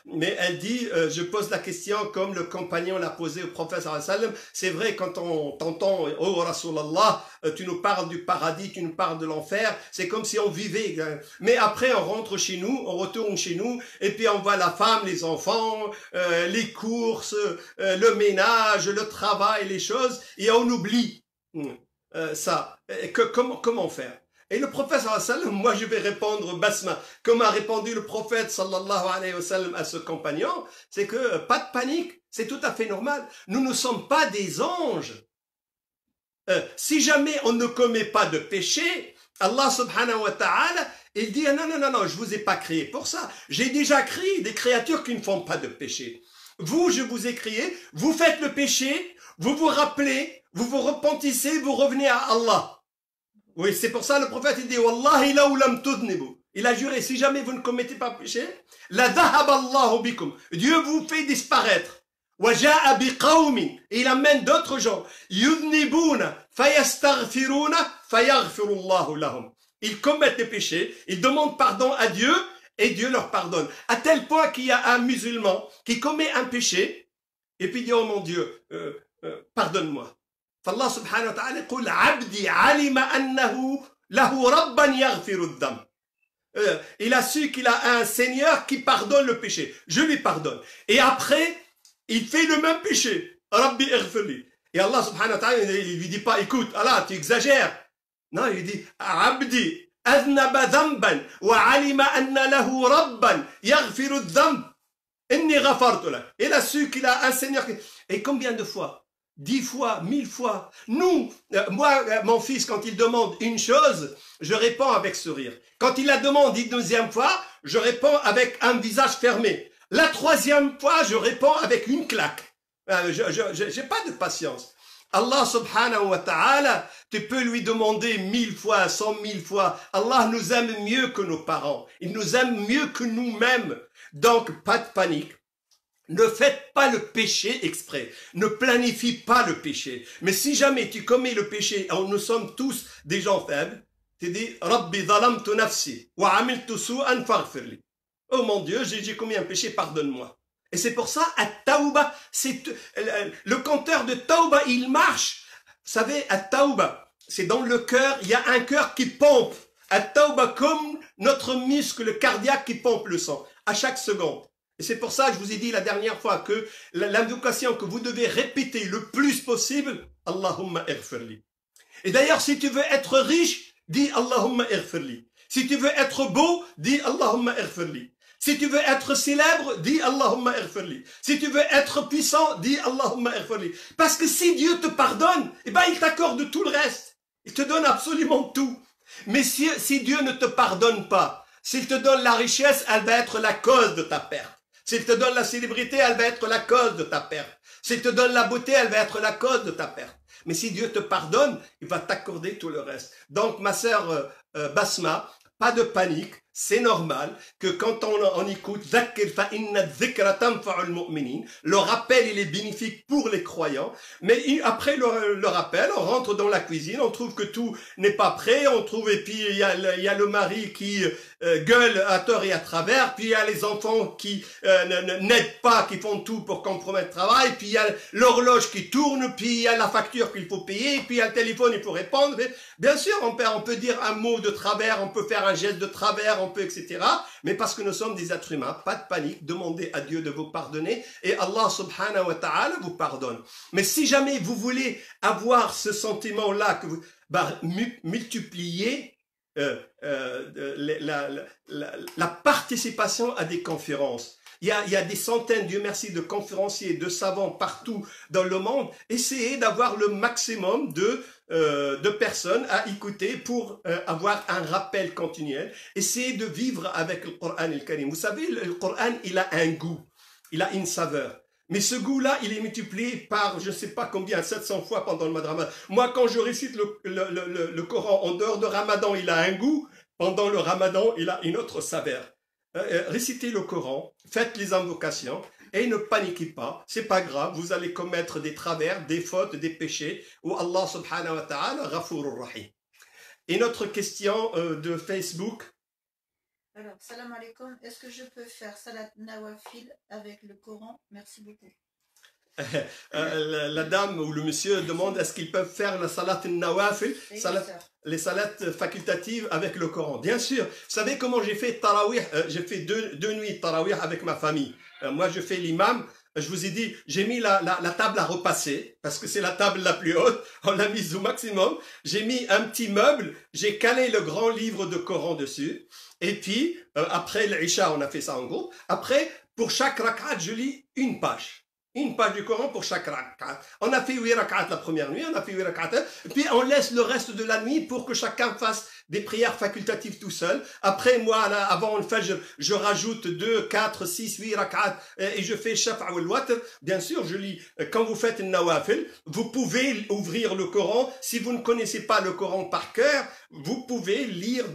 Mais elle dit, je pose la question comme le compagnon l'a posé au prophète sallallahu alayhi wa sallam. C'est vrai, quand on t'entend, oh Rasulallah, tu nous parles du paradis, tu nous parles de l'enfer, c'est comme si on vivait. Mais après, on rentre chez nous, on retourne chez nous, et puis on voit la femme, les enfants, les courses, le ménage, le travail, les choses, et on oublie ça. Comment faire? Et le prophète sallallahu alayhi wa sallam, moi je vais répondre Basma, comme a répondu le prophète sallallahu alayhi wa sallam à ce compagnon, c'est que pas de panique, c'est tout à fait normal. Nous ne sommes pas des anges. Si jamais on ne commet pas de péché, Allah subhanahu wa ta'ala, il dit non, je vous ai pas créé pour ça. J'ai déjà créé des créatures qui ne font pas de péché. Vous, je vous ai créé, vous faites le péché, vous vous rappelez, vous vous repentissez, vous revenez à Allah. Oui, c'est pour ça le prophète il dit Wallahi la lam tudnibu. Il a juré, si jamais vous ne commettez pas de péché, la dhahaba Allahu bikum. Dieu vous fait disparaître. وجاء بقوم, et il amène d'autres gens, يذنبون فيستغفرون فيغفر الله لهم. Ils commettent des péchés, ils demandent pardon à Dieu et Dieu leur pardonne. À tel point qu'il y a un musulman qui commet un péché et puis dit oh mon Dieu, pardonne-moi. فالله سبحانه وتعالى يقول عبدي علم أنه له ربا يغفر الذنب. Il a su qu'il a un Seigneur qui pardonne le péché. Je lui pardonne. Et après, il fait le même péché. Rabbi ighfirli. Et Allah subhanahu wa ta'ala, il lui dit pas, écoute, Allah, tu exagères. Non, il dit, Abdi, aznaba dhanban, wa alima anna lahu rabban, yaghfiru dhanb. Inni ghafartu lak. Il a su qu'il a un Seigneur. Et combien de fois? 10 fois, 1000 fois. Nous, moi, mon fils, quand il demande une chose, je réponds avec sourire. Quand il la demande une deuxième fois, je réponds avec un visage fermé. La troisième fois, je réponds avec une claque. Je n'ai pas de patience. Allah subhanahu wa ta'ala, tu peux lui demander 1000 fois, 100 000 fois. Allah nous aime mieux que nos parents. Il nous aime mieux que nous-mêmes. Donc, pas de panique. Ne faites pas le péché exprès. Ne planifie pas le péché. Mais si jamais tu commets le péché, et nous sommes tous des gens faibles, tu dis, Rabbi zalamtu nafsi, wa amiltu su'an faghfirli. Oh mon Dieu, j'ai commis un péché, pardonne-moi. Et c'est pour ça, at-tawba, c'est le compteur de tawba, il marche. Vous savez, at-tawba, c'est dans le cœur, il y a un cœur qui pompe. At-tawba comme notre muscle cardiaque qui pompe le sang à chaque seconde. Et c'est pour ça que je vous ai dit la dernière fois que l'invocation que vous devez répéter le plus possible, Allahumma ighfirli. Et d'ailleurs, si tu veux être riche, dis Allahumma ighfirli. Si tu veux être beau, dis Allahumma ighfirli. Si tu veux être célèbre, dis Allahumma ighfirli. Si tu veux être puissant, dis Allahumma ighfirli. Parce que si Dieu te pardonne, eh ben, il t'accorde tout le reste. Il te donne absolument tout. Mais si Dieu ne te pardonne pas, s'il te donne la richesse, elle va être la cause de ta perte. S'il te donne la célébrité, elle va être la cause de ta perte. S'il te donne la beauté, elle va être la cause de ta perte. Mais si Dieu te pardonne, il va t'accorder tout le reste. Donc, ma sœur Basma, pas de panique. C'est normal que quand on écoute le rappel, il est bénéfique pour les croyants. Mais après le rappel, on rentre dans la cuisine, on trouve que tout n'est pas prêt, on trouve, et puis il y a le mari qui gueule à tort et à travers, puis il y a les enfants qui n'aident pas, qui font tout pour compromettre le travail, puis il y a l'horloge qui tourne, puis il y a la facture qu'il faut payer, puis il y a le téléphone, il faut répondre. Mais bien sûr, on peut dire un mot de travers, on peut faire un geste de travers, on peut, etc. Mais parce que nous sommes des êtres humains, pas de panique, demandez à Dieu de vous pardonner et Allah subhanahu wa ta'ala vous pardonne. Mais si jamais vous voulez avoir ce sentiment-là, que vous multipliez la participation à des conférences. Il y a des centaines, Dieu merci, de conférenciers, de savants partout dans le monde. Essayez d'avoir le maximum de personnes à écouter pour avoir un rappel continuel. Essayez de vivre avec le Coran al-Karim. Vous savez, le Coran, il a un goût, il a une saveur. Mais ce goût-là, il est multiplié par, je ne sais pas combien, 700 fois pendant le mois de Ramadan. Moi, quand je récite le Coran en dehors de Ramadan, il a un goût. Pendant le Ramadan, il a une autre saveur. Récitez le Coran, faites les invocations et ne paniquez pas. C'est pas grave, vous allez commettre des travers, des fautes, des péchés. Où Allah subhanahu wa ta'ala, Ghafurur Rahim. Et notre question de Facebook. Alors, salam alaikum, est-ce que je peux faire salat nawafil avec le Coran? Merci beaucoup. La dame ou le monsieur demande est-ce qu'ils peuvent faire la salat nawafil, les salats facultatives avec le Coran. Bien sûr. Vous savez comment j'ai fait tarawih? J'ai fait deux nuits de tarawih avec ma famille. Moi, je fais l'imam. Je vous ai dit, j'ai mis la table à repasser, parce que c'est la table la plus haute, on l'a mise au maximum. J'ai mis un petit meuble, j'ai calé le grand livre de Coran dessus, et puis, après l'Isha, on a fait ça en groupe. Après, pour chaque rak'at, je lis une page. Une page du Coran pour chaque rak'at. On a fait 8 rak'at la première nuit, on a fait 8 rak'at, puis on laisse le reste de la nuit pour que chacun fasse des prières facultatives tout seul. Après, moi, là, avant le fajr, je rajoute 2, 4, 6, 8 rak'at et je fais shafa ou al-watr. Bien sûr, je lis, quand vous faites une nawafil, vous pouvez ouvrir le Coran. Si vous ne connaissez pas le Coran par cœur, vous pouvez lire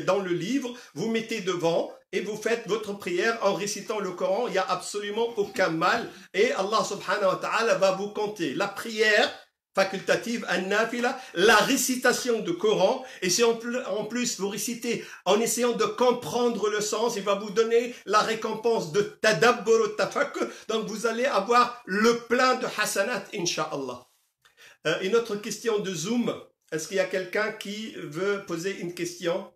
dans le livre, vous mettez devant, et vous faites votre prière en récitant le Coran, il n'y a absolument aucun mal. Et Allah subhanahu wa ta'ala va vous compter la prière facultative, an-nafila, la récitation du Coran. Et si en plus vous récitez en essayant de comprendre le sens, il va vous donner la récompense de tadabbur tafakkur. Donc vous allez avoir le plein de hasanat, insha'Allah. Une autre question de Zoom. Est-ce qu'il y a quelqu'un qui veut poser une question?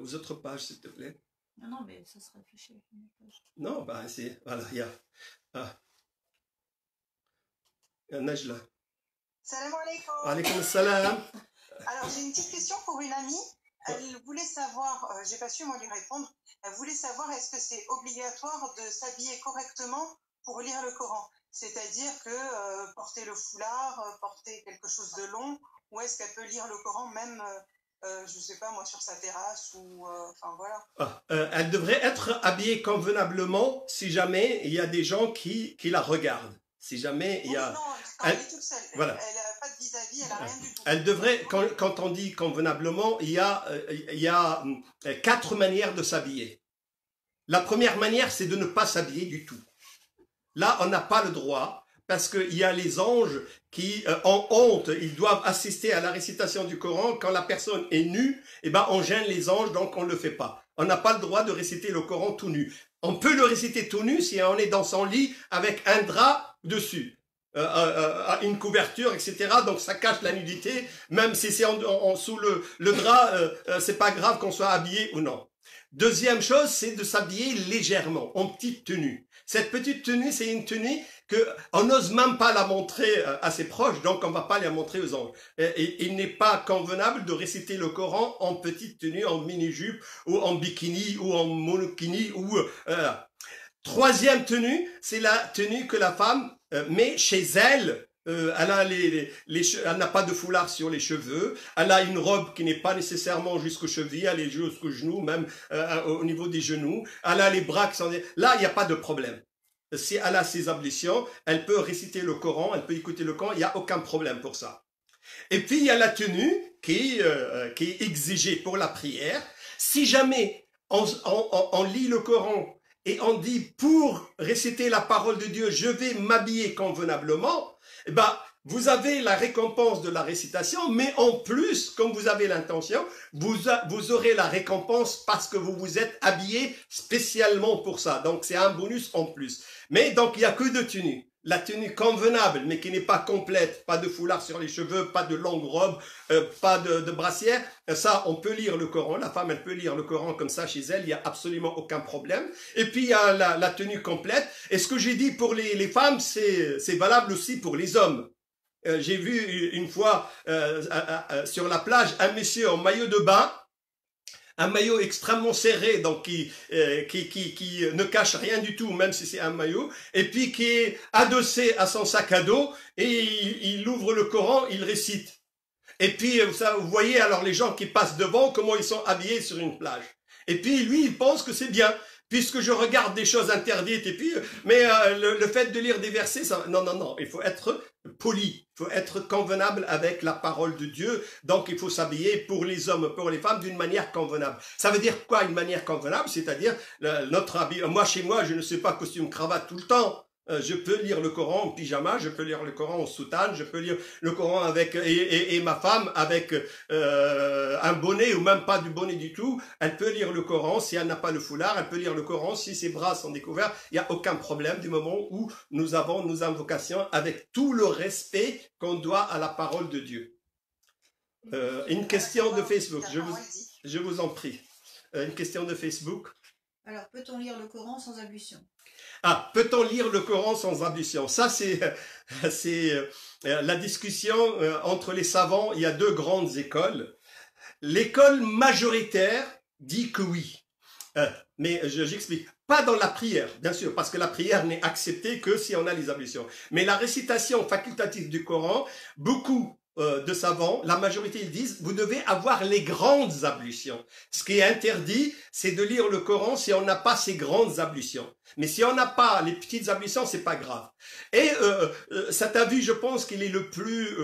Aux autres pages, s'il te plaît. Non, mais ça sera affiché. Non, c'est... Voilà, il y a... Najla. Salam alaikum. Alaykoum salam. Alors, j'ai une petite question pour une amie. Elle voulait savoir, j'ai pas su moi lui répondre, elle voulait savoir est-ce que c'est obligatoire de s'habiller correctement pour lire le Coran. C'est-à-dire que porter le foulard, porter quelque chose de long, ou est-ce qu'elle peut lire le Coran même, je sais pas moi, sur sa terrasse ou, enfin voilà. Elle devrait être habillée convenablement si jamais il y a des gens qui la regardent. Si jamais il y a... Non, quand elle est toute seule, voilà. Elle n'a pas de vis-à-vis, elle n'a rien du tout. Elle devrait, quand on dit convenablement, il y a 4 manières de s'habiller. La première manière, c'est de ne pas s'habiller du tout. Là, on n'a pas le droit, parce qu'il y a les anges qui, en honte, ils doivent assister à la récitation du Coran. Quand la personne est nue, eh ben, on gêne les anges, donc on ne le fait pas. On n'a pas le droit de réciter le Coran tout nu. On peut le réciter tout nu si on est dans son lit avec un drap dessus. Une couverture, etc. Donc ça cache la nudité, même si c'est sous le drap, c'est pas grave qu'on soit habillé ou non. Deuxième chose, c'est de s'habiller légèrement, en petite tenue. Cette petite tenue, c'est une tenue qu'on n'ose même pas la montrer à ses proches, donc on va pas la montrer aux anges. Et il n'est pas convenable de réciter le Coran en petite tenue, en mini-jupe, ou en bikini, ou en monokini, ou... Troisième tenue, c'est la tenue que la femme met chez elle. Elle a elle n'a pas de foulard sur les cheveux. Elle a une robe qui n'est pas nécessairement jusqu'aux chevilles, elle est jusqu'aux genoux, même au niveau des genoux. Elle a les bras qui sont... Là, il n'y a pas de problème. Si elle a ses ablutions, elle peut réciter le Coran, elle peut écouter le Coran, il n'y a aucun problème pour ça. Et puis, il y a la tenue qui est exigée pour la prière. Si jamais on lit le Coran et on dit pour réciter la parole de Dieu, je vais m'habiller convenablement, eh ben, vous avez la récompense de la récitation, mais en plus, comme vous avez l'intention, vous aurez la récompense parce que vous vous êtes habillé spécialement pour ça. Donc, c'est un bonus en plus. Mais donc, il n'y a que 2 tenues. La tenue convenable, mais qui n'est pas complète, pas de foulard sur les cheveux, pas de longue robe, pas de brassière. Ça, on peut lire le Coran. La femme, elle peut lire le Coran comme ça chez elle. Il n'y a absolument aucun problème. Et puis, il y a la tenue complète. Et ce que j'ai dit pour les femmes, c'est valable aussi pour les hommes. J'ai vu une fois sur la plage un monsieur en maillot de bain, un maillot extrêmement serré, donc qui ne cache rien du tout, même si c'est un maillot, et puis qui est adossé à son sac à dos, et il ouvre le Coran, il récite. Et puis, vous voyez alors les gens qui passent devant, comment ils sont habillés sur une plage. Et puis, lui, il pense que c'est bien, puisque je regarde des choses interdites, et puis, mais le fait de lire des versets, ça, non, il faut être poli, il faut être convenable avec la parole de Dieu, donc il faut s'habiller pour les hommes, pour les femmes, d'une manière convenable. Ça veut dire quoi, une manière convenable? C'est-à-dire, notre habit, moi, chez moi, je ne suis pas costume cravate tout le temps. Je peux lire le Coran en pyjama, je peux lire le Coran en soutane, je peux lire le Coran avec et ma femme avec un bonnet ou même pas du bonnet du tout. Elle peut lire le Coran si elle n'a pas le foulard, elle peut lire le Coran si ses bras sont découverts. Il n'y a aucun problème du moment où nous avons nos invocations avec tout le respect qu'on doit à la parole de Dieu. Une question de Facebook, je vous en prie. Une question de Facebook. Alors, peut-on lire le Coran sans ablution? Ah, peut-on lire le Coran sans ablution? Ça, c'est la discussion entre les savants. Il y a 2 grandes écoles. L'école majoritaire dit que oui. Mais j'explique. Pas dans la prière, bien sûr, parce que la prière n'est acceptée que si on a les ablutions. Mais la récitation facultative du Coran, beaucoup de savants, la majorité, ils disent, vous devez avoir les grandes ablutions. Ce qui est interdit, c'est de lire le Coran si on n'a pas ces grandes ablutions. Mais si on n'a pas les petites ablutions, c'est pas grave. Et cet avis, je pense qu'il est le plus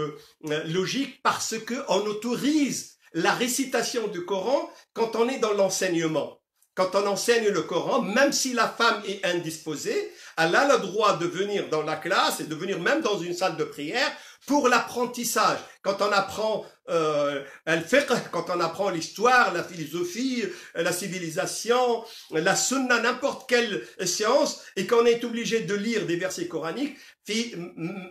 logique parce que on autorise la récitation du Coran quand on est dans l'enseignement. Quand on enseigne le Coran, même si la femme est indisposée, elle a le droit de venir dans la classe et de venir même dans une salle de prière pour l'apprentissage. Quand on apprend quand on apprend l'histoire, la philosophie, la civilisation, la sunna, n'importe quelle science, et qu'on est obligé de lire des versets coraniques, fi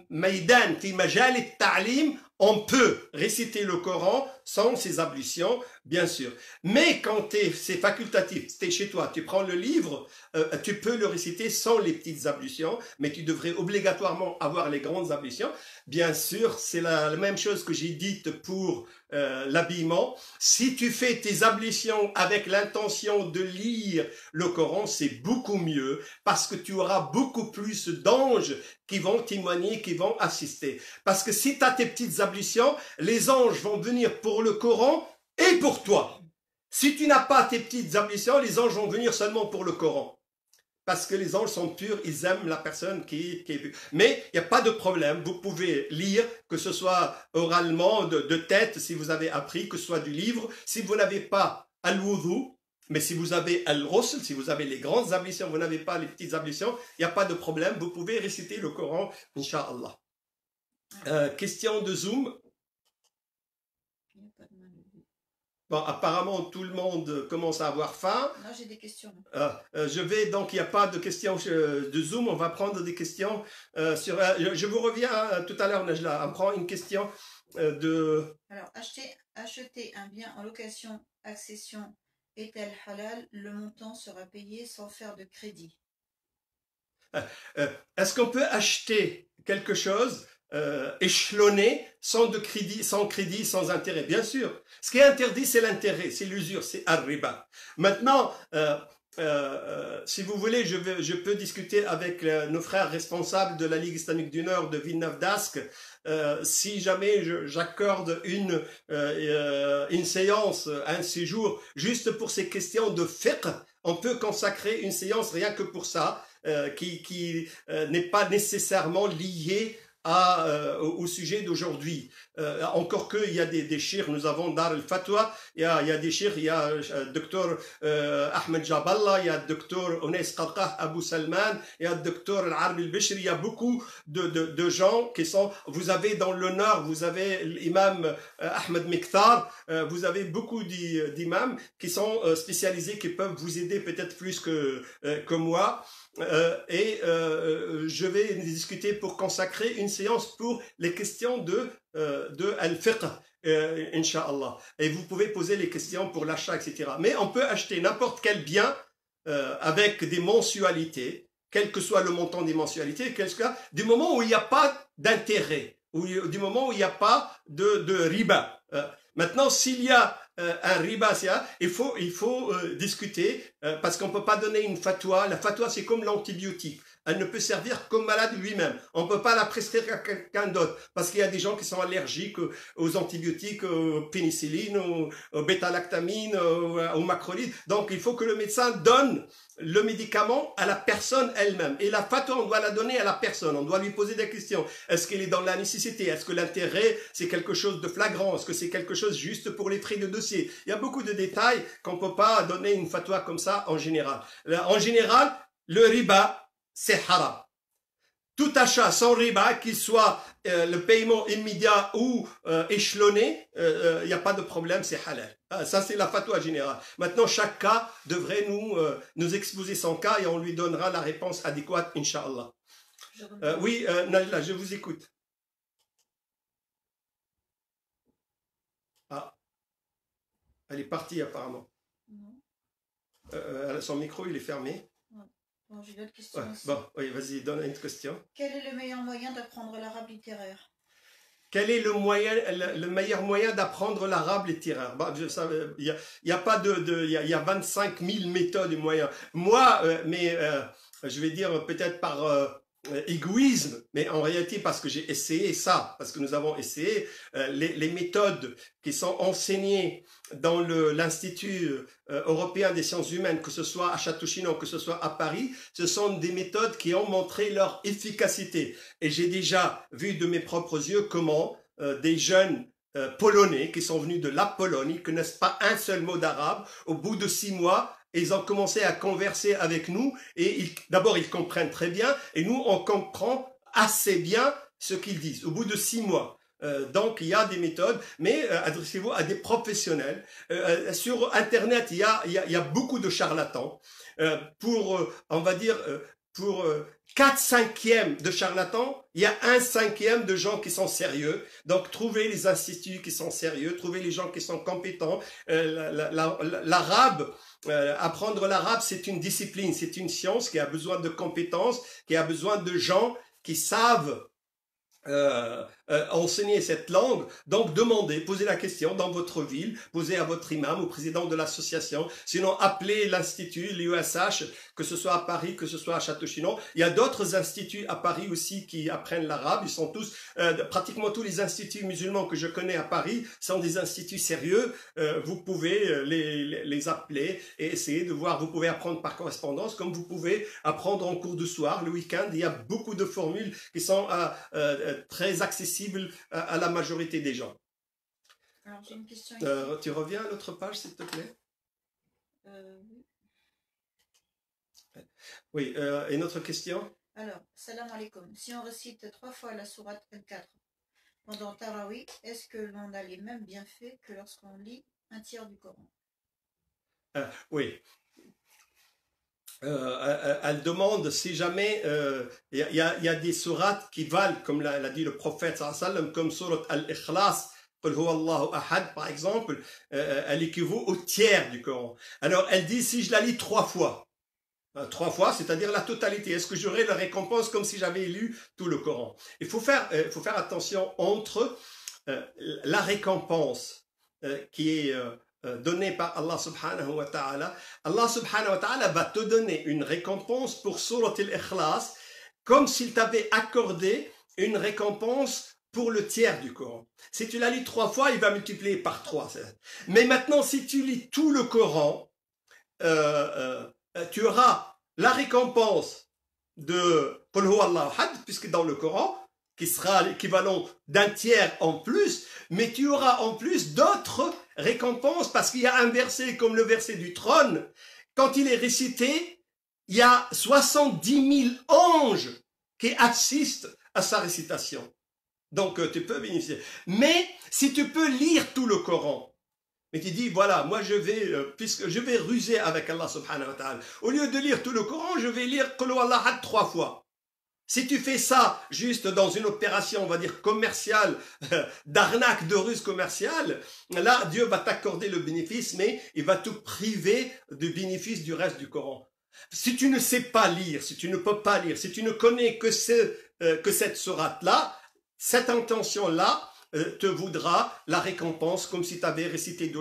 maïdan, fi majal at-ta'lim, on peut réciter le Coran sans ses ablutions, bien sûr. Mais quand c'est facultatif, tu es chez toi, tu prends le livre, tu peux le réciter sans les petites ablutions, mais tu devrais obligatoirement avoir les grandes ablutions. bien sûr, c'est la même chose que j'ai dite pour l'habillement. Si tu fais tes ablutions avec l'intention de lire le Coran, c'est beaucoup mieux parce que tu auras beaucoup plus d'anges qui vont témoigner, qui vont assister. Parce que si tu as tes petites ablutions, les anges vont venir pour le Coran et pour toi. Si tu n'as pas tes petites ablutions, les anges vont venir seulement pour le Coran. Parce que les anges sont purs, ils aiment la personne qui est pure. Mais il n'y a pas de problème, vous pouvez lire, que ce soit oralement, de tête, si vous avez appris, que ce soit du livre. Si vous n'avez pas al-wudu, mais si vous avez al-ghusl, si vous avez les grandes ablutions, vous n'avez pas les petites ablutions, il n'y a pas de problème, vous pouvez réciter le Coran, Inch'Allah. Question de Zoom. Bon, apparemment, tout le monde commence à avoir faim. Non, j'ai des questions. Je vais, donc, il n'y a pas de questions de Zoom. On va prendre des questions sur... je vous reviens tout à l'heure, Najla. On prend une question de... Alors, acheter un bien en location, accession, est-elle halal? Le montant sera payé sans faire de crédit. Est-ce qu'on peut acheter quelque chose échelonné, sans crédit, sans intérêt? Bien sûr. Ce qui est interdit, c'est l'intérêt, c'est l'usure, c'est ar-riba. Maintenant, si vous voulez, je peux discuter avec nos frères responsables de la Ligue islamique du Nord de Villeneuve-d'Ascq. Si jamais j'accorde une séance, un séjour, juste pour ces questions de fiqh, on peut consacrer une séance rien que pour ça, qui n'est pas nécessairement liée au sujet d'aujourd'hui. Encore qu'il y a des chirs, nous avons Dar al-Fatwa, il y a des chirs, il y a Dr Ahmed Jaballah, il y a Dr Ounais Qarqah Abou Salman, il y a Dr Al-Arbi al-Bishri, il y a beaucoup de gens qui sont, vous avez dans le nord, vous avez l'imam Ahmed Miktar, vous avez beaucoup d'imams qui sont spécialisés, qui peuvent vous aider peut-être plus que moi. Je vais discuter pour consacrer une séance pour les questions de al-fiqh, Inch'Allah. Et vous pouvez poser les questions pour l'achat, etc. Mais on peut acheter n'importe quel bien avec des mensualités, quel que soit le montant des mensualités, du moment où il n'y a pas d'intérêt, du moment où il n'y a pas de riba. Maintenant, s'il y a un riba, il faut discuter parce qu'on ne peut pas donner une fatwa. La fatwa, c'est comme l'antibiotique. Elle ne peut servir qu'au malade lui-même. On ne peut pas la prescrire à quelqu'un d'autre parce qu'il y a des gens qui sont allergiques aux antibiotiques, aux pénicillines, aux bêta-lactamines, aux macrolides. Donc, il faut que le médecin donne le médicament à la personne elle-même. Et la fatwa, on doit la donner à la personne. On doit lui poser des questions. Est-ce qu'elle est dans la nécessité? Est-ce que l'intérêt, c'est quelque chose de flagrant? Est-ce que c'est quelque chose juste pour les frais de dossier? Il y a beaucoup de détails qu'on ne peut pas donner une fatwa comme ça en général. En général, le riba, c'est haram. Tout achat sans riba, qu'il soit le paiement immédiat ou échelonné, il n'y a pas de problème, c'est halal. Ça, c'est la fatwa générale. Maintenant, chaque cas devrait nous exposer son cas et on lui donnera la réponse adéquate, Inch'Allah. Oui, Najla, je vous écoute. Ah, elle est partie apparemment. Son micro, il est fermé. Bon, j'ai d'autres questions. Ouais, bon, oui, vas-y, donne une question. Quel est le meilleur moyen d'apprendre l'arabe littéraire? Quel est le meilleur moyen d'apprendre l'arabe littéraire? Il y a pas il y a 25 000 méthodes et moyens. Moi, je vais dire peut-être par égoïsme, mais en réalité parce que j'ai essayé ça, parce que nous avons essayé les méthodes qui sont enseignées dans l'Institut européen des sciences humaines, que ce soit à Château-Chinon, que ce soit à Paris, ce sont des méthodes qui ont montré leur efficacité. Et j'ai déjà vu de mes propres yeux comment des jeunes polonais qui sont venus de la Pologne, ils ne connaissent pas un seul mot d'arabe, au bout de 6 mois, ils ont commencé à converser avec nous et d'abord ils comprennent très bien et nous on comprend assez bien ce qu'ils disent au bout de 6 mois. Donc il y a des méthodes, mais adressez-vous à des professionnels. Sur Internet, il y a beaucoup de charlatans. On va dire, pour 4/5 de charlatans, il y a 1/5 de gens qui sont sérieux. Donc trouvez les instituts qui sont sérieux, trouvez les gens qui sont compétents. L'arabe, apprendre l'arabe, c'est une discipline, c'est une science qui a besoin de compétences, qui a besoin de gens qui savent enseigner cette langue, donc demandez, posez la question dans votre ville, posez à votre imam, au président de l'association, sinon appelez l'institut, l'USH, que ce soit à Paris, que ce soit à Château-Chinon. Il y a d'autres instituts à Paris aussi qui apprennent l'arabe, ils sont tous, pratiquement tous les instituts musulmans que je connais à Paris sont des instituts sérieux, vous pouvez les appeler et essayer de voir, vous pouvez apprendre par correspondance, comme vous pouvez apprendre en cours de soir, le week-end, il y a beaucoup de formules qui sont très accessible à la majorité des gens. Alors, j'ai une question tu reviens à l'autre page, s'il te plaît? Oui, et notre question? Alors, salam alaikum. Si on récite 3 fois la sourate Al-4 pendant Tarawih, est-ce que l'on a les mêmes bienfaits que lorsqu'on lit un tiers du Coran? Oui. Elle demande si jamais il y a des sourates qui valent, comme l'a dit le prophète sallallahu alayhi wa sallam, comme sourate Al-Ikhlas, Qul huwa Allahu ahad par exemple, elle équivaut au tiers du Coran. Alors elle dit si je la lis 3 fois, 3 fois, c'est-à-dire la totalité, est-ce que j'aurai la récompense comme si j'avais lu tout le Coran? Il faut faire attention entre la récompense qui est donné par Allah subhanahu wa ta'ala. Allah subhanahu wa ta'ala va te donner une récompense pour Surat al-Ikhlas comme s'il t'avait accordé une récompense pour le tiers du Coran. Si tu la lis 3 fois, il va multiplier par 3. Mais maintenant, si tu lis tout le Coran, tu auras la récompense de Qul huwa Allahu ahad, puisque dans le Coran, qui sera l'équivalent d'un tiers en plus, mais tu auras en plus d'autres récompenses, parce qu'il y a un verset comme le verset du trône, quand il est récité, il y a 70 000 anges qui assistent à sa récitation. Donc tu peux bénéficier. Mais si tu peux lire tout le Coran, mais tu dis, voilà, moi je vais, puisque je vais ruser avec Allah subhanahu wa ta'ala, au lieu de lire tout le Coran, je vais lire Qul huwa Allahu ahad 3 fois. Si tu fais ça juste dans une opération, on va dire commerciale, d'arnaque, de ruse commerciale, là, Dieu va t'accorder le bénéfice, mais il va te priver du bénéfice du reste du Coran. Si tu ne sais pas lire, si tu ne peux pas lire, si tu ne connais que cette sourate-là, cette intention-là te voudra la récompense comme si tu avais récité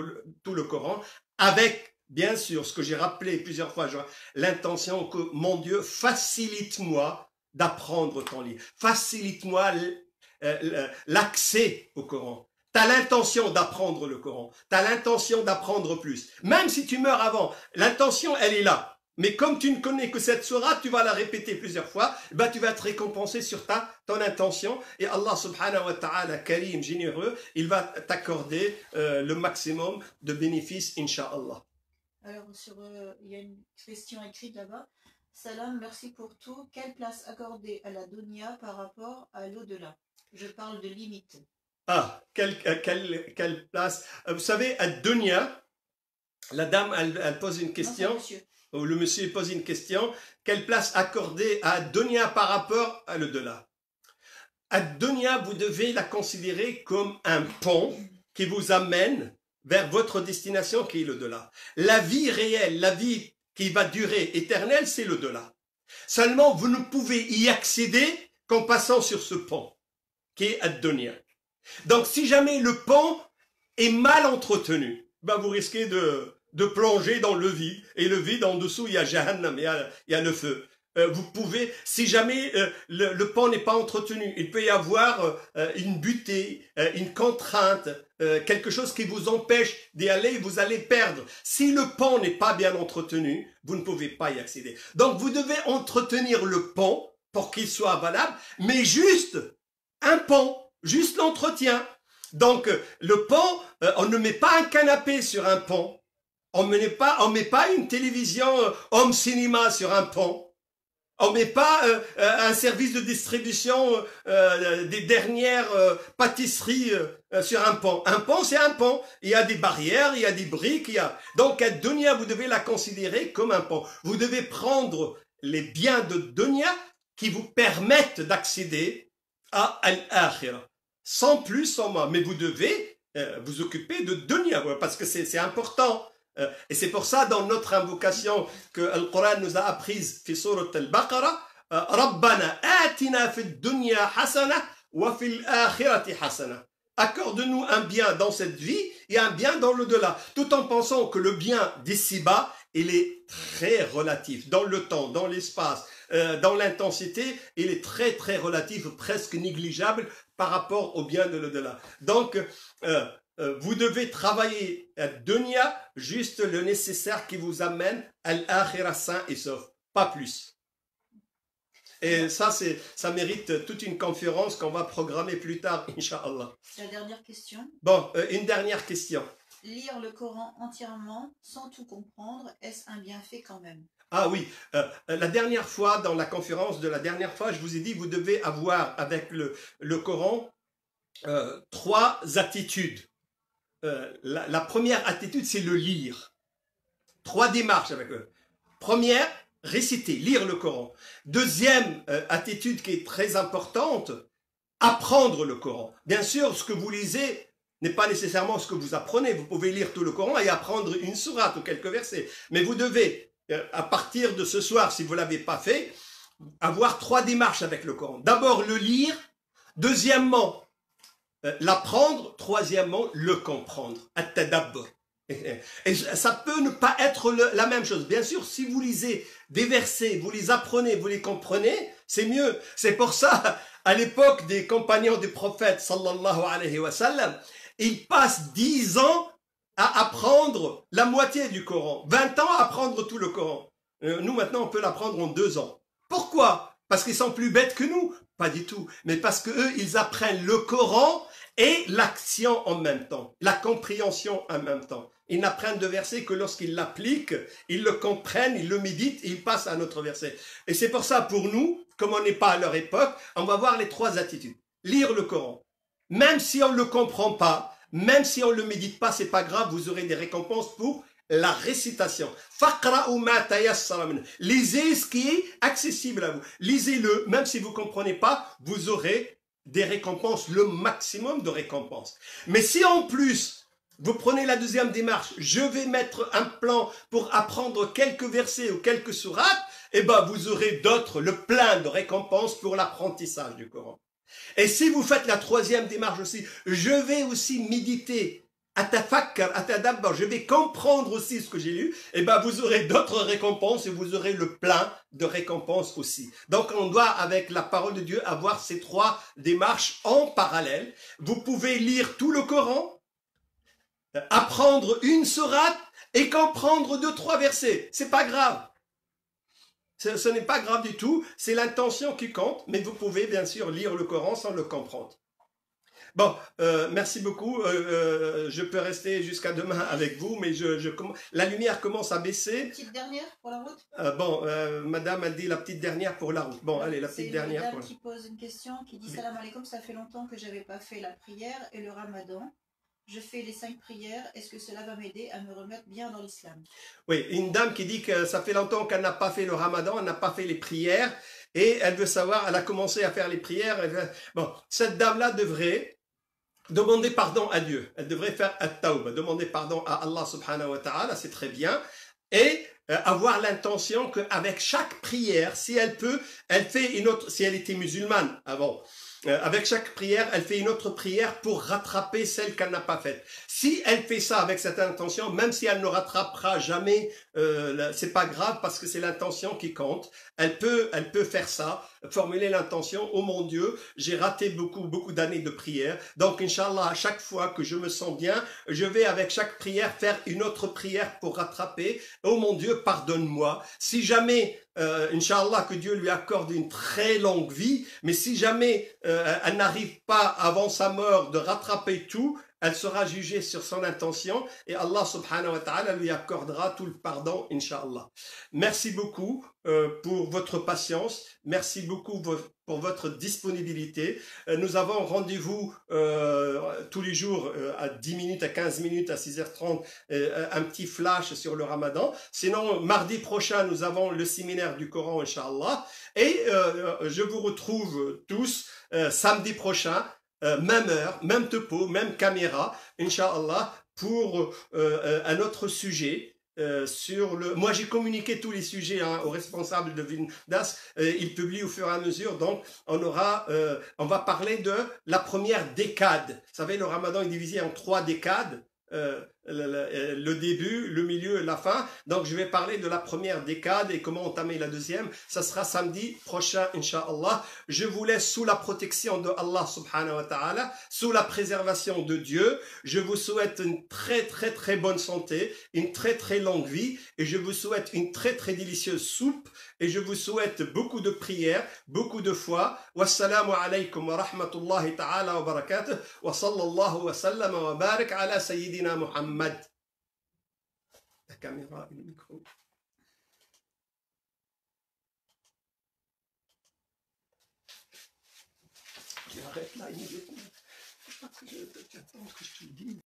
tout le Coran, avec, bien sûr, ce que j'ai rappelé plusieurs fois, l'intention que, mon Dieu, facilite-moi d'apprendre ton livre. Facilite-moi l'accès au Coran. Tu as l'intention d'apprendre le Coran. Tu as l'intention d'apprendre plus. Même si tu meurs avant, l'intention, elle est là. Mais comme tu ne connais que cette sourate, tu vas la répéter plusieurs fois, ben tu vas être récompensé sur ton intention. Et Allah subhanahu wa ta'ala, karim, généreux, il va t'accorder le maximum de bénéfices, incha'Allah. Alors, il y a une question écrite là-bas. Salam, merci pour tout. Quelle place accorder à la dunya par rapport à l'au-delà? Je parle de limite. Ah, quelle place? Vous savez, à dunya, la dame, elle pose une question. Non, monsieur. Ou le monsieur pose une question. Quelle place accorder à dunya par rapport à l'au-delà? À dunya, vous devez la considérer comme un pont qui vous amène vers votre destination qui est l'au-delà. La vie réelle, la vie qui va durer éternelle, c'est l'au-delà. Seulement, vous ne pouvez y accéder qu'en passant sur ce pont, qui est ad-dunya. Donc, si jamais le pont est mal entretenu, ben vous risquez de plonger dans le vide. Et le vide, en dessous, il y a Jahannam, il y a le feu. Vous pouvez, si jamais le pont n'est pas entretenu, il peut y avoir une butée, une contrainte, quelque chose qui vous empêche d'y aller, vous allez perdre. Si le pont n'est pas bien entretenu, vous ne pouvez pas y accéder. Donc vous devez entretenir le pont pour qu'il soit valable, mais juste un pont, juste l'entretien. Donc le pont, on ne met pas un canapé sur un pont, on met pas une télévision home cinéma sur un pont. On ne met pas un service de distribution des dernières pâtisseries sur un pont. Un pont, c'est un pont. Il y a des barrières, il y a des briques. Donc, à dunya, vous devez la considérer comme un pont. Vous devez prendre les biens de dunya qui vous permettent d'accéder à al-akhirah. Sans plus, sans moins. Mais vous devez vous occuper de dunya, parce que c'est important. Et c'est pour ça, dans notre invocation que le Coran nous a apprise في سورة البقرة ربنا آتنا في الدنيا حسنة wa fil akhirati hasana. Accorde-nous un bien dans cette vie et un bien dans l'au-delà, tout en pensant que le bien d'ici-bas, il est très relatif, dans le temps, dans l'espace, dans l'intensité, il est très très relatif, presque négligeable par rapport au bien de l'au-delà. Donc, vous devez travailler à dunya, juste le nécessaire qui vous amène à l'akhira sain et sauf, pas plus. Et ça mérite toute une conférence qu'on va programmer plus tard, Inch'Allah. La dernière question. Bon, une dernière question. Lire le Coran entièrement sans tout comprendre, est-ce un bienfait quand même? Ah oui, la dernière fois, dans la conférence de la dernière fois, je vous ai dit, vous devez avoir avec le Coran 3 attitudes. La première attitude, c'est le lire. 3 démarches avec eux. Première, réciter, lire le Coran. Deuxième attitude qui est très importante, apprendre le Coran. Bien sûr, ce que vous lisez n'est pas nécessairement ce que vous apprenez. Vous pouvez lire tout le Coran et apprendre une sourate ou quelques versets. Mais vous devez, à partir de ce soir, si vous ne l'avez pas fait, avoir 3 démarches avec le Coran. D'abord, le lire. Deuxièmement, l'apprendre. Troisièmement, le comprendre. At-tadabbur. Et ça peut ne pas être la même chose. Bien sûr, si vous lisez des versets, vous les apprenez, vous les comprenez, c'est mieux. C'est pour ça, à l'époque des compagnons du prophète, sallallahu alayhi wa sallam, ils passent 10 ans à apprendre la moitié du Coran, 20 ans à apprendre tout le Coran. Nous, maintenant, on peut l'apprendre en 2 ans. Pourquoi? Parce qu'ils sont plus bêtes que nous? Pas du tout. Mais parce qu'eux, ils apprennent le Coran et l'action en même temps, la compréhension en même temps. Ils n'apprennent de verset que lorsqu'ils l'appliquent, ils le comprennent, ils le méditent et ils passent à un autre verset. Et c'est pour ça, pour nous, comme on n'est pas à leur époque, on va voir les 3 attitudes. Lire le Coran. Même si on ne le comprend pas, même si on ne le médite pas, c'est pas grave, vous aurez des récompenses pour la récitation. Faqra'u ma tayassara min. Lisez ce qui est accessible à vous. Lisez-le, même si vous ne comprenez pas, vous aurez des récompenses, le maximum de récompenses. Mais si en plus, vous prenez la deuxième démarche, je vais mettre un plan pour apprendre quelques versets ou quelques sourates, eh ben vous aurez le plein de récompenses pour l'apprentissage du Coran. Et si vous faites la troisième démarche aussi, je vais aussi méditer, atafakkar, atadabbar, je vais comprendre aussi ce que j'ai lu, eh ben vous aurez d'autres récompenses et vous aurez le plein de récompenses aussi. Donc on doit, avec la parole de Dieu, avoir ces 3 démarches en parallèle. Vous pouvez lire tout le Coran, apprendre une sourate et comprendre 2-3 versets. C'est pas grave. Ce n'est pas grave du tout. C'est l'intention qui compte. Mais vous pouvez bien sûr lire le Coran sans le comprendre. Bon, merci beaucoup. Je peux rester jusqu'à demain avec vous, mais la lumière commence à baisser. Petite dernière pour la route. Bon, madame, elle dit la petite dernière pour la route. Bon, allez, la petite dernière. C'est une dame qui pose une question, qui dit salam alaikum, ça fait longtemps que j'avais pas fait la prière et le ramadan. Je fais les 5 prières, est-ce que cela va m'aider à me remettre bien dans l'islam? Oui, une dame qui dit que ça fait longtemps qu'elle n'a pas fait le ramadan, elle n'a pas fait les prières, et elle veut savoir, elle a commencé à faire les prières. Bon, cette dame-là devrait demander pardon à Dieu. Elle devrait faire at-tawbah, demander pardon à Allah subhanahu wa ta'ala, c'est très bien. Et avoir l'intention qu'avec chaque prière, si elle peut, elle fait une autre, si elle était musulmane avant, avec chaque prière, elle fait une autre prière pour rattraper celle qu'elle n'a pas faite. Si elle fait ça avec cette intention, même si elle ne rattrapera jamais, c'est pas grave parce que c'est l'intention qui compte. Elle peut faire ça, formuler l'intention, oh mon Dieu, j'ai raté beaucoup d'années de prière. Donc, Inch'Allah, à chaque fois que je me sens bien, je vais avec chaque prière faire une autre prière pour rattraper. Oh mon Dieu, pardonne-moi. Si jamais, Inch'Allah, que Dieu lui accorde une très longue vie, mais si jamais elle n'arrive pas avant sa mort de rattraper tout, elle sera jugée sur son intention et Allah subhanahu wa ta'ala lui accordera tout le pardon, Inch'Allah. Merci beaucoup pour votre patience. Merci beaucoup pour votre disponibilité. Nous avons rendez-vous tous les jours à 10 minutes, à 15 minutes, à 6h30, un petit flash sur le Ramadan. Sinon, mardi prochain, nous avons le séminaire du Coran, Inch'Allah. Et je vous retrouve tous samedi prochain. Même heure, même topo, même caméra, Inch'Allah, pour un autre sujet. Moi, j'ai communiqué tous les sujets aux responsables de Vindas. Ils publient au fur et à mesure. Donc, on va parler de la première décade. Vous savez, le Ramadan est divisé en 3 décades. Le début, le milieu et la fin. Donc, je vais parler de la première décade et comment entamer la deuxième. Ça sera samedi prochain, Inch'Allah. Je vous laisse sous la protection de Allah subhanahu wa ta'ala, sous la préservation de Dieu. Je vous souhaite une très, très, très bonne santé, une très, très longue vie et je vous souhaite une très, très délicieuse soupe et je vous souhaite beaucoup de prières, beaucoup de foi. Wassalamu alaykum wa rahmatullahi ta'ala wa barakatuh wa sallallahu wa sallam wa barik ala sayyidina Muhammad. La caméra et le micro. J'arrête là immédiatement. Je sais pas que je te dis.